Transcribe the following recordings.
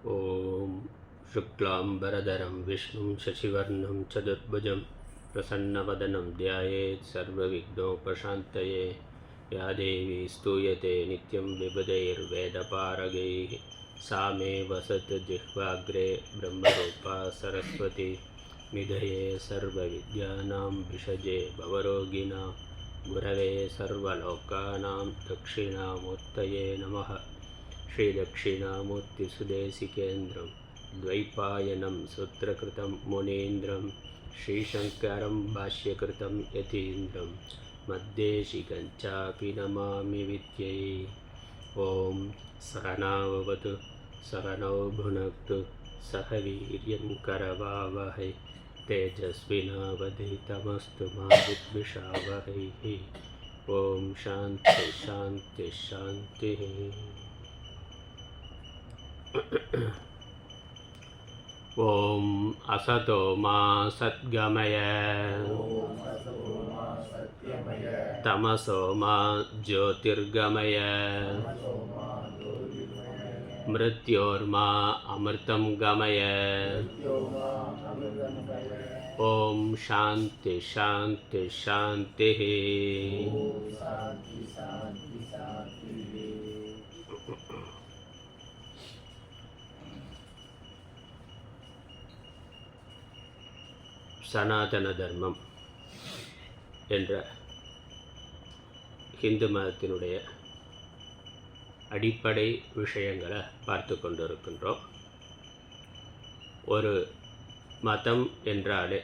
ॐ शुक्लाम्बरधरं विष्णुं शशिवर्णं चतुर्भुजं प्रसन्नवदनं ध्यायेत् सर्वविघ्नोपशान्तये। या देवी स्तूयते नित्यं विबुधैर्वेदपारगैः सा मे वसतु जिह्वाग्रे ब्रह्मरूपा सरस्वती। निधये सर्वविद्यानां विषजे भवरोगिणां गुरवे सर्वलोकानां दक्षिणामूर्तये नमः। श्रीदक्षिणामूर्तिसुदेशिकेन्द्रं द्वैपायनं सूत्रकृतं मुनीन्द्रं श्रीशङ्करं भाष्यकृतं यतीन्द्रं मद्देशिकञ्चापि नमामि विद्यै। ॐ सहनाववतु सहनौ भुनक्तु सह वीर्यं करवावहै तेजस्विनावधीतमस्तु मा विद्विषावहैः। ॐ शान्ति शान्ति शान्तिः। ॐ असतो मा सद्गमय तमसो मा ज्योतिर्गमय मृत्योर्मा अमृतं गमय। ॐ शान्ति शान्ति शान्तिः। சனாதன தர்மம் என்ற ஹிந்து மதத்தினுடைய அடிப்படை விஷயங்களை பார்த்து கொண்டிருக்கின்றோம். ஒரு மதம் என்றாலே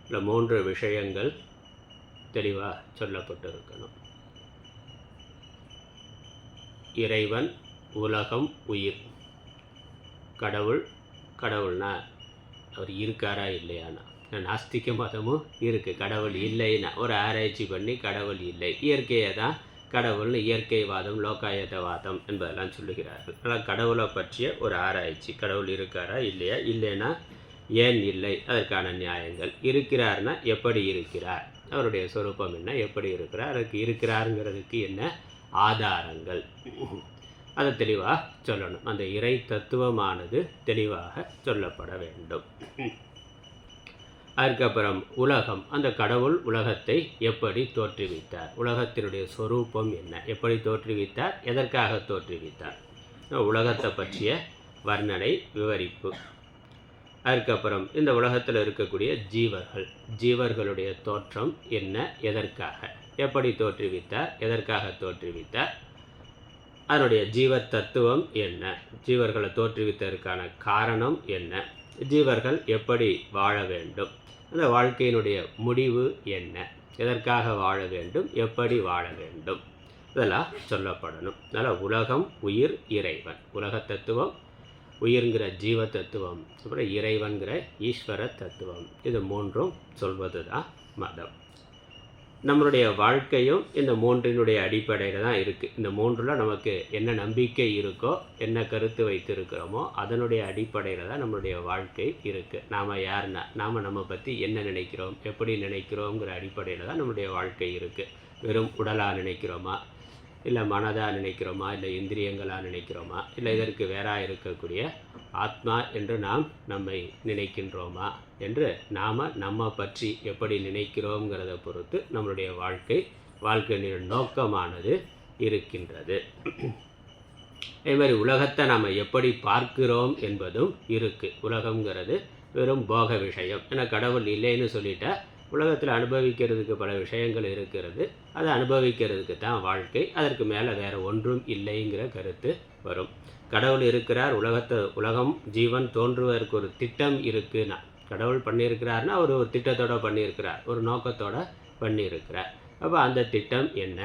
இந்த 3 விஷயங்கள் தெளிவாக சொல்லப்பட்டிருக்கணும். இறைவன், உலகம், உயிர். கடவுள், கடவுள்னா அவர் இருக்காரா இல்லையானா. நாஸ்திக மதமும் இருக்குது. கடவுள் இல்லைன்னா ஒரு ஆராய்ச்சி பண்ணி கடவுள் இல்லை, இயற்கையை தான் கடவுள்னு இயற்கைவாதம் லோகாயத்தவாதம் என்பதெல்லாம் சொல்லுகிறார்கள். ஆனால் கடவுளை பற்றிய ஒரு ஆராய்ச்சி, கடவுள் இருக்காரா இல்லையா, இல்லைன்னா ஏன் இல்லை, அதற்கான நியாயங்கள். இருக்கிறார்னா எப்படி இருக்கிறார், அவருடைய சொரூபம் என்ன, எப்படி இருக்கிறார், அதுக்கு இருக்கிறாருங்கிறதுக்கு என்ன ஆதாரங்கள், அதை தெளிவாக சொல்லணும். அந்த இறை தத்துவமானது தெளிவாக சொல்லப்பட வேண்டும். அதுக்கப்புறம் உலகம், அந்த கடவுள் உலகத்தை எப்படி தோற்றுவித்தார், உலகத்தினுடைய சொரூபம் என்ன, எப்படி தோற்றுவித்தார், எதற்காக தோற்றுவித்தார், உலகத்தை பற்றிய வர்ணனை, விவரிப்பு. அதுக்கப்புறம் இந்த உலகத்தில் இருக்கக்கூடிய ஜீவர்களுடைய தோற்றம் என்ன, எதற்காக, எப்படி தோற்றுவித்தார், எதற்காக தோற்றுவித்தார், அதனுடைய ஜீவ தத்துவம் என்ன, ஜீவர்களை தோற்றுவித்ததற்கான காரணம் என்ன, ஜீவர்கள் எப்படி வாழ வேண்டும், அந்த வாழ்க்கையினுடைய முடிவு என்ன, எதற்காக வாழ வேண்டும், எப்படி வாழ வேண்டும், இதெல்லாம் சொல்லப்படணும். அதனால் உலகம், உயிர், இறைவன். உலக தத்துவம், உயிர்ங்கிற ஜீவ தத்துவம், அப்புறம் இறைவன்கிற ஈஸ்வர தத்துவம். இது 3ம் சொல்வது தான் மதம். நம்மளுடைய வாழ்க்கையும் இந்த 3னுடைய அடிப்படையில் தான் இருக்குது. இந்த 3ல் நமக்கு என்ன நம்பிக்கை இருக்கோ, என்ன கருத்து வைத்திருக்கிறோமோ அதனுடைய அடிப்படையில் தான் நம்மளுடைய வாழ்க்கை இருக்குது. நாம் யாருன்னா, நாம் நம்ம பற்றி என்ன நினைக்கிறோம், எப்படி நினைக்கிறோங்கிற அடிப்படையில் தான் நம்மளுடைய வாழ்க்கை இருக்குது. வெறும் உடலாக நினைக்கிறோமா, இல்லை மனதாக நினைக்கிறோமா, இல்லை இந்திரியங்களாக நினைக்கிறோமா, இல்லை இதற்கு வேறாக இருக்கக்கூடிய ஆத்மா என்று நாம் நம்மை நினைக்கின்றோமா என்று நாம் நம்ம பற்றி எப்படி நினைக்கிறோங்கிறத பொறுத்து நம்மளுடைய வாழ்க்கையினுடைய நோக்கமானது இருக்கின்றது. அதே மாதிரி உலகத்தை நாம் எப்படி பார்க்கிறோம் என்பதும் இருக்குது. உலகங்கிறது வெறும் போக விஷயம். ஏன்னா கடவுள் இல்லைன்னு சொல்லிட்டா உலகத்தில் அனுபவிக்கிறதுக்கு பல விஷயங்கள் இருக்கிறது. அதை அனுபவிக்கிறதுக்கு தான் வாழ்க்கை, அதற்கு மேலே வேறு ஒன்றும் இல்லைங்கிற கருத்து வரும். கடவுள் இருக்கிறார், உலகம் ஜீவன் தோன்றுவதற்கு ஒரு திட்டம் இருக்குன்னா, கடவுள் பண்ணியிருக்கிறார்னா அவர் ஒரு திட்டத்தோடு பண்ணியிருக்கிறார், ஒரு நோக்கத்தோடு பண்ணியிருக்கிறார். அப்போ அந்த திட்டம் என்ன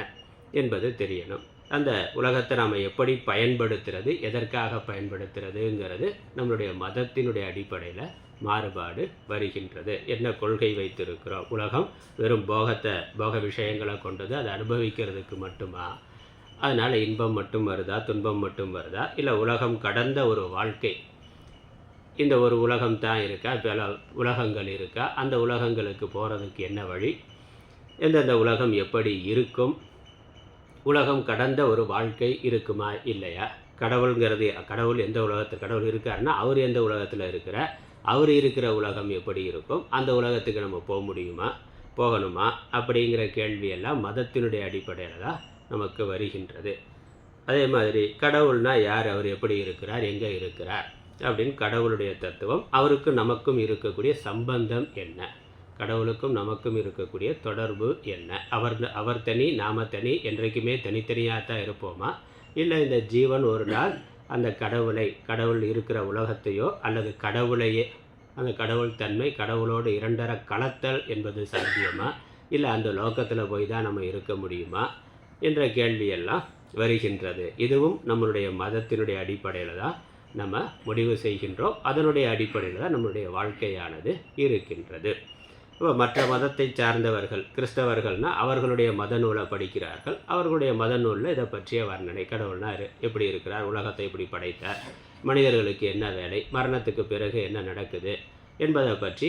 என்பது தெரியணும். அந்த உலகத்தை நாம் எப்படி பயன்படுத்துறது, எதற்காக பயன்படுத்துறதுங்கிறது நம்மளுடைய மதத்தினுடைய அடிப்படையில் மாறுபாடு வருகின்றது. என்ன கொள்கை வைத்திருக்கிறோம், உலகம் வெறும் போக விஷயங்களை கொண்டது, அதை அனுபவிக்கிறதுக்கு மட்டுமா, அதனால் இன்பம் மட்டும் வருதா, துன்பம் மட்டும் வருதா, இல்லை உலகம் கடந்த ஒரு வாழ்க்கை, இந்த ஒரு உலகம் தான் இருக்கா, பல உலகங்கள் இருக்கா, அந்த உலகங்களுக்கு போகிறதுக்கு என்ன வழி, எந்தெந்த உலகம் எப்படி இருக்கும், உலகம் கடந்த ஒரு வாழ்க்கை இருக்குமா இல்லையா, கடவுளுங்கிறது கடவுள் எந்த உலகத்தில் கடவுள் இருக்காருன்னா அவர் எந்த உலகத்தில் இருக்கிறார், அவர் இருக்கிற உலகம் எப்படி இருக்கும், அந்த உலகத்துக்கு நம்ம போக முடியுமா போகணுமா அப்படிங்கிற கேள்வியெல்லாம் மதத்தினுடைய அடிப்படையில் தான் நமக்கு வருகின்றது. அதே மாதிரி கடவுள்னா யார், அவர் எப்படி இருக்கிறார், எங்கே இருக்கிறார் அப்படின்னு கடவுளுடைய தத்துவம், அவருக்கும் நமக்கும் இருக்கக்கூடிய சம்பந்தம் என்ன, கடவுளுக்கும் நமக்கும் இருக்கக்கூடிய தொடர்பு என்ன, அவர் தனி நாம தனி என்றைக்குமே தனித்தனியாக தான் இருப்போமா, இல்லை இந்த ஜீவன் ஒரு நாள் அந்த கடவுள் இருக்கிற உலகத்தையோ அல்லது கடவுளையே அந்த கடவுள் தன்மை கடவுளோடு இரண்டர கலத்தல் என்பது சாத்தியமா, இல்லை அந்த லோகத்தில் போய் தான் நம்ம இருக்க முடியுமா என்ற கேள்வியெல்லாம் வருகின்றது. இதுவும் நம்மளுடைய மதத்தினுடைய அடிப்படையில் தான் நம்ம முடிவு செய்கின்றோம். அதனுடைய அடிப்படையில் தான் நம்மளுடைய வாழ்க்கையானது இருக்கின்றது. இப்போ மற்ற மதத்தை சார்ந்தவர்கள் கிறிஸ்தவர்கள்னால் அவர்களுடைய மத நூலை படிக்கிறார்கள். அவர்களுடைய மத நூலில் இதை பற்றிய வர்ணனை, கடவுள்னா எப்படி இருக்கிறார், உலகத்தை எப்படி படைத்தார், மனிதர்களுக்கு என்ன வேலை, மரணத்துக்கு பிறகு என்ன நடக்குது என்பதை பற்றி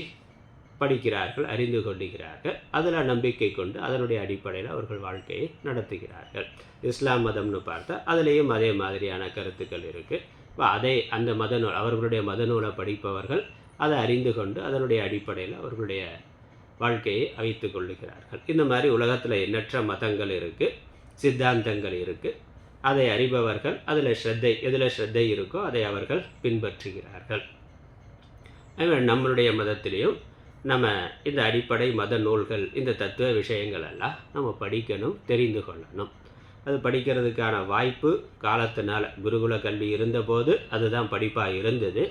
படிக்கிறார்கள், அறிந்து கொள்ளுகிறார்கள். அதில் நம்பிக்கை கொண்டு அதனுடைய அடிப்படையில் அவர்கள் வாழ்க்கையை நடத்துகிறார்கள். இஸ்லாம் மதம்னு பார்த்தா அதுலேயும் அதே மாதிரியான கருத்துக்கள் இருக்குது. இப்போ அந்த மத நூல் அவர்களுடைய மத நூலை படிப்பவர்கள் அதை அறிந்து கொண்டு அதனுடைய அடிப்படையில் அவர்களுடைய வாழ்க்கையை அமைத்து கொள்ளுகிறார்கள். இந்த மாதிரி உலகத்தில் எண்ணற்ற மதங்கள் இருக்குது, சித்தாந்தங்கள் இருக்குது. அதை அறிபவர்கள் எதில் ஸ்ரத்தை இருக்கோ அதை அவர்கள் பின்பற்றுகிறார்கள். அதுமாதிரி நம்மளுடைய மதத்திலையும் நம்ம இந்த அடிப்படை மத நூல்கள், இந்த தத்துவ விஷயங்கள் எல்லாம் நம்ம படிக்கணும், தெரிந்து கொள்ளணும். அது படிக்கிறதுக்கான வாய்ப்பு காலத்தினால குருகுல கல்வி இருந்தபோது அதுதான் படிப்பாக இருந்தது.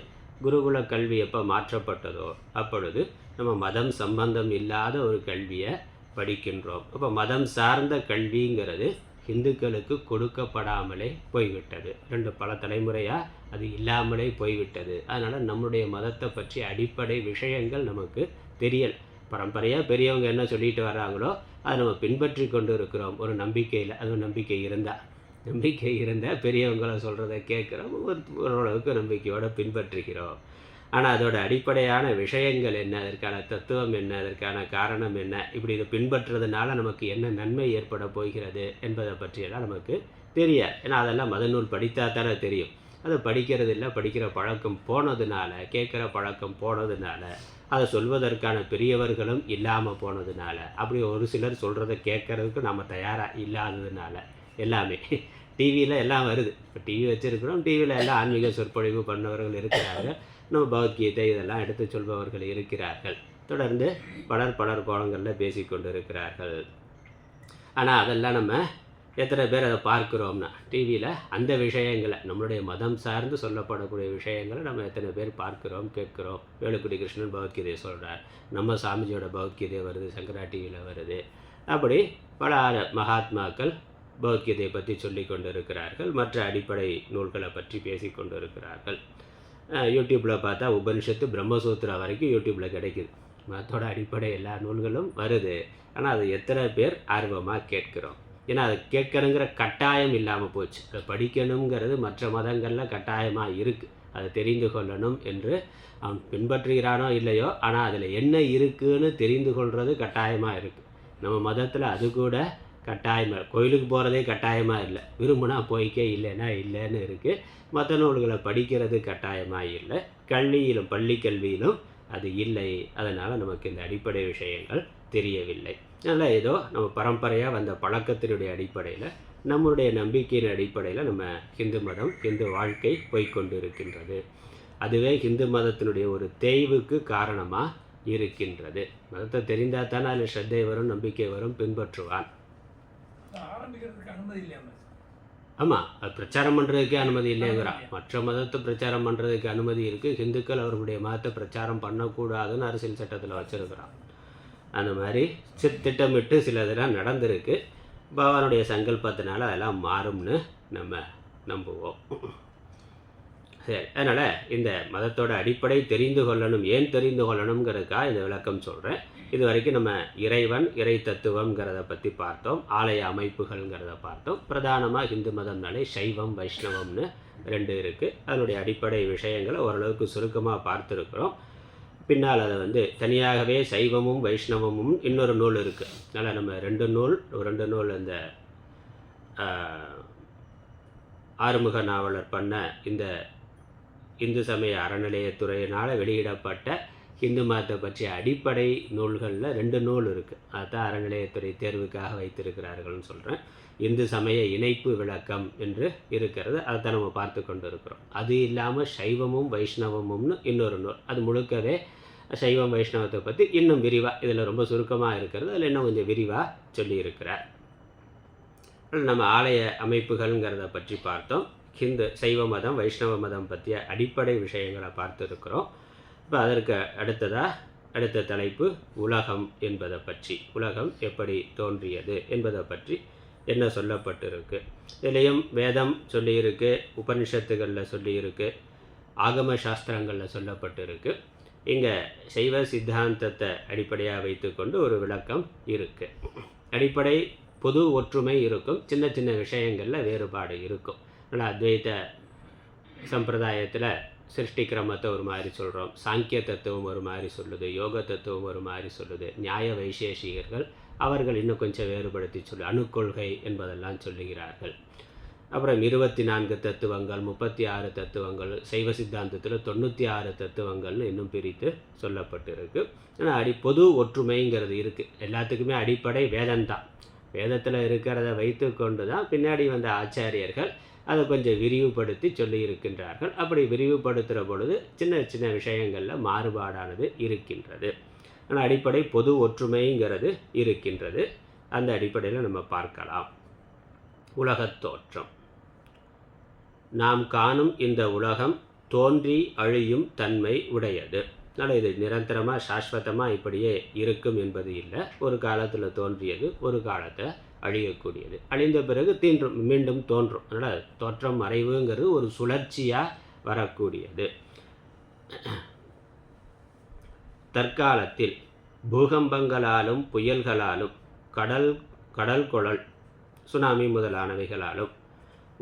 குருகுல கல்வி எப்போ மாற்றப்பட்டதோ அப்பொழுது நம்ம மதம் சம்பந்தம் இல்லாத ஒரு கல்வியை படிக்கின்றோம். அப்போ மதம் சார்ந்த கல்விங்கிறது இந்துக்களுக்கு கொடுக்கப்படாமலே போய்விட்டது. பல தலைமுறையாக அது இல்லாமலே போய்விட்டது. அதனால் நம்முடைய மதத்தை பற்றி அடிப்படை விஷயங்கள் நமக்கு தெரியலை. பரம்பரையாக பெரியவங்க என்ன சொல்லிட்டு வர்றாங்களோ அதை நம்ம பின்பற்றி கொண்டு இருக்கிறோம் ஒரு நம்பிக்கையில். அது நம்பிக்கை இருந்தால் பெரியவங்களை சொல்கிறத கேட்குறோம், ஓரளவுக்கு நம்பிக்கையோடு பின்பற்றுகிறோம். ஆனால் அதோட அடிப்படையான விஷயங்கள் என்ன, அதற்கான தத்துவம் என்ன, அதற்கான காரணம் என்ன, இப்படி இதை பின்பற்றுறதுனால நமக்கு என்ன நன்மை ஏற்பட போகிறது என்பதை பற்றியெல்லாம் நமக்கு தெரியாது. ஏன்னா அதெல்லாம் மத நூல் படித்தா தானே தெரியும். அதை படிக்கிறது இல்லை, படிக்கிற பழக்கம் போனதுனால, கேட்குற பழக்கம் போனதுனால, அதை சொல்வதற்கான பெரியவர்களும் இல்லாமல் போனதுனால, அப்படி ஒரு சிலர் சொல்கிறத கேட்குறதுக்கு நம்ம தயாராக இல்லாததுனால எல்லாமே டிவியில் எல்லாம் வருது. இப்போ டிவி வச்சுருக்கிறோம், டிவியில் எல்லாம் ஆன்மீக சொற்பொழிவு பண்ணவர்கள் இருக்கிறாங்க, நம்ம பகவத்கீதை இதெல்லாம் எடுத்து சொல்பவர்கள் இருக்கிறார்கள். தொடர்ந்து பலர் கோணங்களில் பேசிக்கொண்டு இருக்கிறார்கள். ஆனால் அதெல்லாம் நம்ம எத்தனை பேர் அதை பார்க்குறோம்னா டிவியில் அந்த விஷயங்களை, நம்மளுடைய மதம் சார்ந்து சொல்லப்படக்கூடிய விஷயங்களை நம்ம எத்தனை பேர் பார்க்குறோம், கேட்குறோம். வேலுக்குடி கிருஷ்ணன் பகவத்கீதையை சொல்கிறார், நம்ம சாமிஜியோட பகவத்கீதை வருது, சங்கரா டிவியில் வருது. அப்படி பல மகாத்மாக்கள் பகவத்கீதையை பற்றி சொல்லி கொண்டு இருக்கிறார்கள், மற்ற அடிப்படை நூல்களை பற்றி பேசி கொண்டு இருக்கிறார்கள். யூடியூப்பில் பார்த்தா உபனிஷத்து பிரம்மசூத்திரா வரைக்கும் யூடியூப்பில் கிடைக்குது. மதத்தோட அடிப்படை எல்லா நூல்களும் வருது. ஆனால் அதை எத்தனை பேர் ஆர்வமாக கேட்குறோம்? ஏன்னா அதை கேட்கணுங்கிற கட்டாயம் இல்லாமல் போச்சு. அதை படிக்கணுங்கிறது மற்ற மதங்களில் கட்டாயமாக இருக்குது. அதை தெரிந்து கொள்ளணும் என்று அவன் பின்பற்றுகிறானோ இல்லையோ, ஆனால் அதில் என்ன இருக்குதுன்னு தெரிந்து கொள்வது கட்டாயமாக இருக்குது. நம்ம மதத்தில் அது கூட கட்டாயமாக, கோயிலுக்கு போகிறதே கட்டாயமாக இல்லை, விரும்பினா போய்க்கே, இல்லைன்னா இல்லைன்னு இருக்குது. மற்ற நூல்களை படிக்கிறது கட்டாயமாக இல்லை. பள்ளி கல்வியிலும் அது இல்லை. அதனால் நமக்கு இந்த அடிப்படை விஷயங்கள் தெரியவில்லை. அதனால் ஏதோ நம்ம பரம்பரையாக வந்த பழக்கத்தினுடைய அடிப்படையில், நம்மளுடைய நம்பிக்கையின் அடிப்படையில் நம்ம இந்து மதம், இந்து வாழ்க்கை போய்கொண்டு இருக்கின்றது. அதுவே இந்து மதத்தினுடைய ஒரு தேய்வுக்கு காரணமாக இருக்கின்றது. மதத்தை தெரிந்தால் தானே அதில் ஸ்ரத்தை வரும், நம்பிக்கை வரும், பின்பற்றுவான். ஆமாம், அது பிரச்சாரம் பண்ணுறதுக்கே அனுமதி இல்லைங்கிறான். மற்ற மதத்தை பிரச்சாரம் பண்ணுறதுக்கு அனுமதி இருக்குது. இந்துக்கள் அவர்களுடைய மதத்தை பிரச்சாரம் பண்ணக்கூடாதுன்னு அரசியல் சட்டத்தில் வச்சுருக்கிறான். அந்த மாதிரி திட்டமிட்டு சில இதெல்லாம் நடந்திருக்கு. பகவானுடைய சங்கல்பத்தினால அதெல்லாம் மாறும்னு நம்ம நம்புவோம். சரி, அதனால் இந்த மதத்தோட அடிப்படை தெரிந்து கொள்ளணும். ஏன் தெரிந்து கொள்ளணுங்கிறதுக்காக இந்த விளக்கம் சொல்கிறேன். இது வரைக்கும் நம்ம இறைவன், இறை தத்துவங்கிறத பற்றி பார்த்தோம், ஆலய அமைப்புகள்ங்கிறத பார்த்தோம். பிரதானமாக இந்து மதம்னாலே சைவம், வைஷ்ணவம்னு 2 இருக்குது. அதனுடைய அடிப்படை விஷயங்களை ஓரளவுக்கு சுருக்கமாக பார்த்துருக்குறோம். பின்னால் அதை தனியாகவே சைவமும் வைஷ்ணவமும் இன்னொரு நூல் இருக்குது. அதனால் நம்ம 2 நூல் இந்த ஆறுமுக நாவலர் பண்ண இந்த இந்து சமய அறநிலையத்துறையினால் வெளியிடப்பட்ட இந்து மதத்தை பற்றிய அடிப்படை நூல்களில் 2 நூல் இருக்குது. அதுதான் அறநிலையத்துறை தேர்வுக்காக வைத்திருக்கிறார்கள்னு சொல்கிறேன். இந்து சமய இணைப்பு விளக்கம் என்று இருக்கிறது, அதை தான் நம்ம பார்த்து கொண்டு இருக்கிறோம். அது இல்லாமல் சைவமும் வைஷ்ணவமும்னு இன்னொரு நூல், அது முழுக்கவே சைவம் வைஷ்ணவத்தை பற்றி இன்னும் விரிவாக, இதில் ரொம்ப சுருக்கமாக இருக்கிறது, அதில் இன்னும் கொஞ்சம் விரிவாக சொல்லியிருக்கிறார். நம்ம ஆலய அமைப்புகள்ங்கிறத பற்றி பார்த்தோம். ஹிந்து சைவ மதம் வைஷ்ணவ மதம் பற்றிய அடிப்படை விஷயங்களை பார்த்துருக்கிறோம். இப்போ அதற்கு அடுத்த தலைப்பு உலகம் என்பதை பற்றி, உலகம் எப்படி தோன்றியது என்பதை பற்றி என்ன சொல்லப்பட்டிருக்கு. இதுலேயும் வேதம் சொல்லியிருக்கு, உபனிஷத்துகளில் சொல்லியிருக்கு, ஆகம சாஸ்திரங்களில் சொல்லப்பட்டிருக்கு. இங்கே சைவ சித்தாந்தத்தை அடிப்படையாக வைத்துக்கொண்டு ஒரு விளக்கம் இருக்குது. அடிப்படை பொது ஒற்றுமை இருக்கும், சின்ன சின்ன விஷயங்களில் வேறுபாடு இருக்கும். ஆனால் அத்வைத சம்பிரதாயத்தில் சிருஷ்டி கிரமத்தை ஒரு மாதிரி சொல்கிறோம், சாங்கிய தத்துவம் ஒரு மாதிரி சொல்லுது, யோக தத்துவம் ஒரு மாதிரி சொல்லுது. நியாய வைசேஷிகர்கள் அவர்கள் இன்னும் கொஞ்சம் வேறுபடுத்தி அணுக்கொள்கை என்பதெல்லாம் சொல்லுகிறார்கள். அப்புறம் 24 தத்துவங்கள், 36 தத்துவங்கள், சைவ சித்தாந்தத்தில் 96 தத்துவங்கள்னு இன்னும் பிரித்து சொல்லப்பட்டிருக்கு. ஆனால் பொது ஒற்றுமைங்கிறது இருக்குது. எல்லாத்துக்குமே அடிப்படை வேதம்தான். வேதத்தில் இருக்கிறத வைத்து கொண்டு தான் பின்னாடி வந்த ஆச்சாரியர்கள் அதை கொஞ்சம் விரிவுபடுத்தி சொல்லியிருக்கின்றார்கள். அப்படி விரிவுபடுத்துகிற பொழுது சின்ன சின்ன விஷயங்களில் மாறுபாடானது இருக்கின்றது. ஆனால் அடிப்படை பொது ஒற்றுமைங்கிறது இருக்கின்றது. அந்த அடிப்படையில் நம்ம பார்க்கலாம். உலகத் தோற்றம். நாம் காணும் இந்த உலகம் தோன்றி அழியும் தன்மை உடையது. அதனால் இது நிரந்தரமாக சாஸ்வதமாக இப்படியே இருக்கும் என்பது இல்லை. ஒரு காலத்தில் தோன்றியது, ஒரு காலத்தை அழியக்கூடியது, அழிந்த பிறகு மீண்டும் தோன்றும். அதனால் தோற்றம் மறைவுங்கிறது ஒரு சுழற்சியாக வரக்கூடியது. தற்காலத்தில் பூகம்பங்களாலும் புயல்களாலும் கடல் குழல் சுனாமி முதலானவைகளாலும்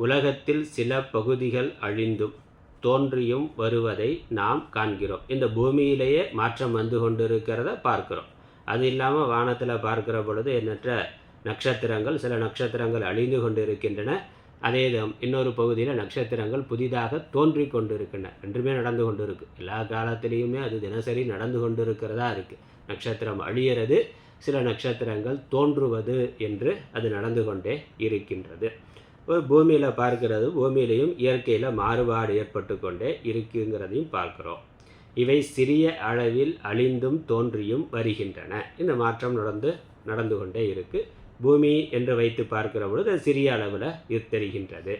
உலகத்தில் சில பகுதிகள் அழிந்தும் தோன்றியும் வருவதை நாம் காண்கிறோம். இந்த பூமியிலேயே மாற்றம் வந்து கொண்டிருக்கிறத பார்க்கிறோம். அது இல்லாமல் வானத்தில் பார்க்கிற பொழுது எண்ணற்ற நட்சத்திரங்கள், சில நட்சத்திரங்கள் அழிந்து கொண்டிருக்கின்றன. அதே இன்னொரு பகுதியில் நட்சத்திரங்கள் புதிதாக தோன்றி கொண்டிருக்கின்றன. ரெண்டுமே நடந்து கொண்டு இருக்குது. எல்லா காலத்திலையுமே அது தினசரி நடந்து கொண்டிருக்கிறதா இருக்குது. நட்சத்திரம் அழியிறது, சில நட்சத்திரங்கள் தோன்றுவது என்று அது நடந்து கொண்டே இருக்கின்றது. பூமியில் பார்க்கிறது, பூமியிலையும் இயற்கையில் மாறுபாடு ஏற்பட்டு கொண்டே இருக்குங்கிறதையும் பார்க்குறோம். இவை சிறிய அளவில் அழிந்தும் தோன்றியும் வருகின்றன. இந்த மாற்றம் நடந்து கொண்டே இருக்குது. பூமி என்று வைத்து பார்க்கிற பொழுது அது சிறிய அளவில் தெரிகின்றது.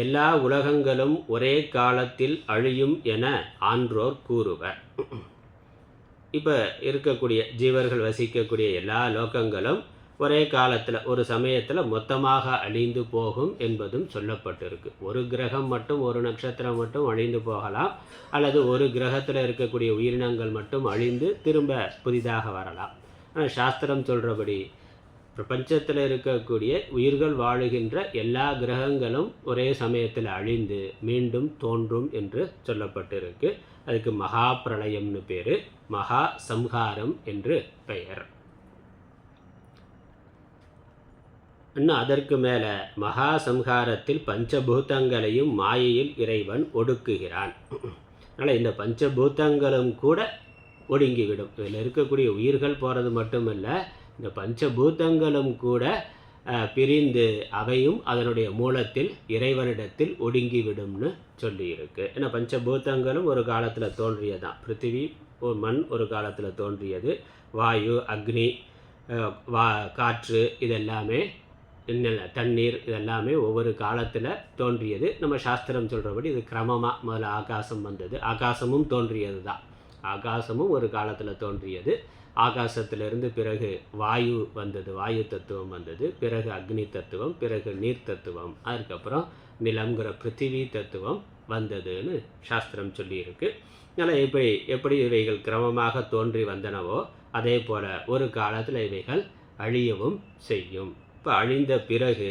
எல்லா உலகங்களும் ஒரே காலத்தில் அழியும் என ஆன்றோர் கூறுவர். இப்போ இருக்கக்கூடிய ஜீவர்கள் வசிக்கக்கூடிய எல்லா லோகங்களும் ஒரே காலத்தில் ஒரு சமயத்தில் மொத்தமாக அழிந்து போகும் என்பதும் சொல்லப்பட்டிருக்கு. ஒரு கிரகம் மட்டும், ஒரு நட்சத்திரம் மட்டும் அழிந்து போகலாம், அல்லது ஒரு கிரகத்தில் இருக்கக்கூடிய உயிரினங்கள் மட்டும் அழிந்து திரும்ப புதிதாக வரலாம். ஆனால் சாஸ்திரம் சொல்கிறபடி பிரபஞ்சத்தில் இருக்கக்கூடிய உயிர்கள் வாழுகின்ற எல்லா கிரகங்களும் ஒரே சமயத்தில் அழிந்து மீண்டும் தோன்றும் என்று சொல்லப்பட்டிருக்கு. அதுக்கு மகா பிரளயம்னு பேர், மகா சம்ஹாரம் என்று பெயர். இன்னும் அதற்கு மேலே மகா சம்ஹாரத்தில் பஞ்சபூதங்களையும் மாயையில் இறைவன் ஒடுக்குகிறான். அதனால் இந்த பஞ்சபூதங்களும் கூட ஒடுங்கிவிடும். இதில் இருக்கக்கூடிய உயிர்கள் போகிறது மட்டுமல்ல, இந்த பஞ்சபூதங்களும் கூட பிரிந்து அவையும் அதனுடைய மூலத்தில் இறைவனிடத்தில் ஒடுங்கிவிடும்னு சொல்லியிருக்கு. ஏன்னா பஞ்சபூதங்களும் ஒரு காலத்தில் தோன்றியதான். பிருத்திவி, மண் ஒரு காலத்தில் தோன்றியது, வாயு, அக்னி, காற்று, இதெல்லாமே தண்ணீர், இதெல்லாமே ஒவ்வொரு காலத்தில் தோன்றியது. நம்ம சாஸ்திரம் சொல்கிறபடி இது கிரமமாக முதல்ல ஆகாசம் வந்தது, ஆகாசமும் தோன்றியது தான். ஆகாசமும் ஒரு காலத்தில் தோன்றியது. ஆகாசத்திலிருந்து பிறகு வாயு வந்தது, வாயு தத்துவம் வந்தது, பிறகு அக்னி தத்துவம், பிறகு நீர் தத்துவம், அதுக்கப்புறம் நிலம்ங்கிற பிருத்திவி தத்துவம் வந்ததுன்னு சாஸ்திரம் சொல்லியிருக்கு. அதனால் எப்படி இவைகள் கிரமமாக தோன்றி வந்தனவோ அதே போல் ஒரு காலத்தில் இவைகள் அழியவும் செய்யும். இப்போ அழிந்த பிறகு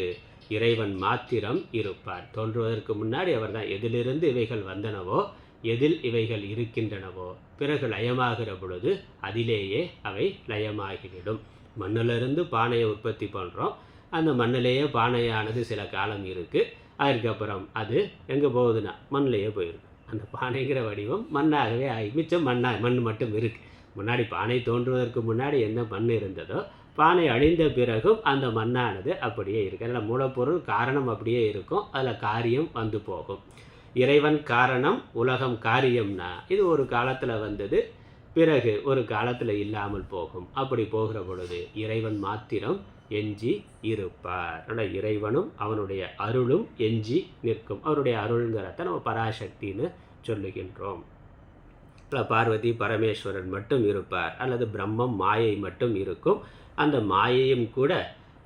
இறைவன் மாத்திரம் இருப்பார். தோன்றுவதற்கு முன்னாடி அவர் தான். எதிலிருந்து இவைகள் வந்தனவோ, எதில் இவைகள் இருக்கின்றனவோ, பிறகு லயமாகிற பொழுது அதிலேயே அவை லயமாகிவிடும். மண்ணிலிருந்து பானையை உற்பத்தி பண்ணுறோம். அந்த மண்ணிலேயே பானையானது சில காலம் இருக்குது. அதுக்கப்புறம் அது எங்கே போகுதுன்னா மண்ணிலேயே போயிருக்கு. அந்த பானைங்கிற வடிவம் மண்ணாகவே ஆகி மிச்சம் மண் மட்டும் இருக்குது. முன்னாடி பானை தோன்றுவதற்கு முன்னாடி என்ன மண் இருந்ததோ பானை அழிந்த பிறகும் அந்த மண்ணானது அப்படியே இருக்குது. அதில் மூலப்பொருள் காரணம் அப்படியே இருக்கும், அதில் காரியம் வந்து போகும். இறைவன் காரணம், உலகம் காரியம்னா இது ஒரு காலத்தில் வந்தது, பிறகு ஒரு காலத்தில் இல்லாமல் போகும். அப்படி போகிற பொழுது இறைவன் மாத்திரம் எஞ்சி இருப்பார். அதனால் இறைவனும் அவனுடைய அருளும் எஞ்சி நிற்கும். அவருடைய அருள்ங்கிறத நம்ம பராசக்தின்னு சொல்லுகின்றோம். பார்வதி பரமேஸ்வரன் மட்டும் இருப்பார், அல்லது பிரம்மம் மாயை மட்டும் இருக்கும். அந்த மாயையும் கூட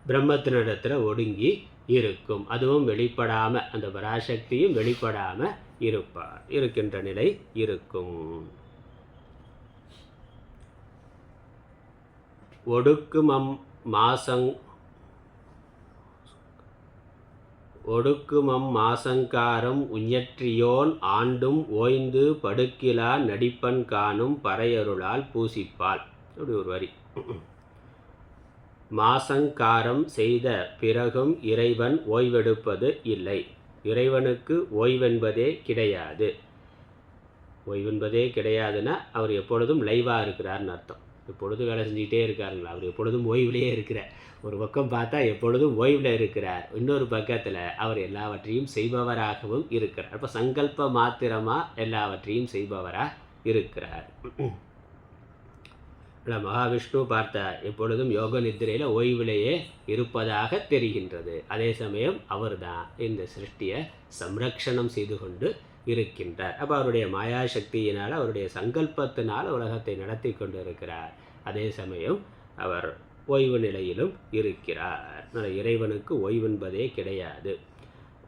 பிரம்மத்தினிடத்தில் ஒடுங்கி இருக்கும். அதுவும் வெளிப்படாமல், அந்த பராசக்தியும் வெளிப்படாமல் இருக்கின்ற நிலை இருக்கும். ஒடுக்குமம் மாசங்காரம் உஞற்றியோன் ஆண்டும் ஓய்ந்து படுக்கிலா நடிப்பன் காணும் பறையருளால் பூசிப்பால். அப்படி ஒரு வரி. மாசங்காரம் செய்த பிறகும் இறைவன் ஓய்வெடுப்பது இல்லை. இறைவனுக்கு ஓய்வென்பதே கிடையாது. ஓய்வென்பதே கிடையாதுன்னா அவர் எப்பொழுதும் லைவாக இருக்கிறார்னு அர்த்தம். எப்பொழுதும் வேலை செஞ்சுக்கிட்டே இருக்காருங்களா, அவர் எப்பொழுதும் ஓய்விலேயே இருக்கிறார். ஒரு பக்கம் பார்த்தா எப்பொழுதும் ஓய்வில் இருக்கிறார், இன்னொரு பக்கத்தில் அவர் எல்லாவற்றையும் செய்பவராகவும் இருக்கிறார். அப்போ சங்கல்ப மாத்திரமாக எல்லாவற்றையும் செய்பவராக இருக்கிறார். மகாவிஷ்ணு பார்த்தா எப்பொழுதும் யோக நித்திரையில் ஓய்விலேயே இருப்பதாக தெரிகின்றது. அதே சமயம் அவர் தான் இந்த சிருஷ்டியை சம்ரக்ஷணம் செய்து கொண்டு இருக்கின்றார். அப்போ அவருடைய மாயாசக்தியினால், அவருடைய சங்கல்பத்தினால் உலகத்தை நடத்தி கொண்டு இருக்கிறார். அதே சமயம் அவர் ஓய்வு நிலையிலும் இருக்கிறார். இறைவனுக்கு ஓய்வென்பதே கிடையாது.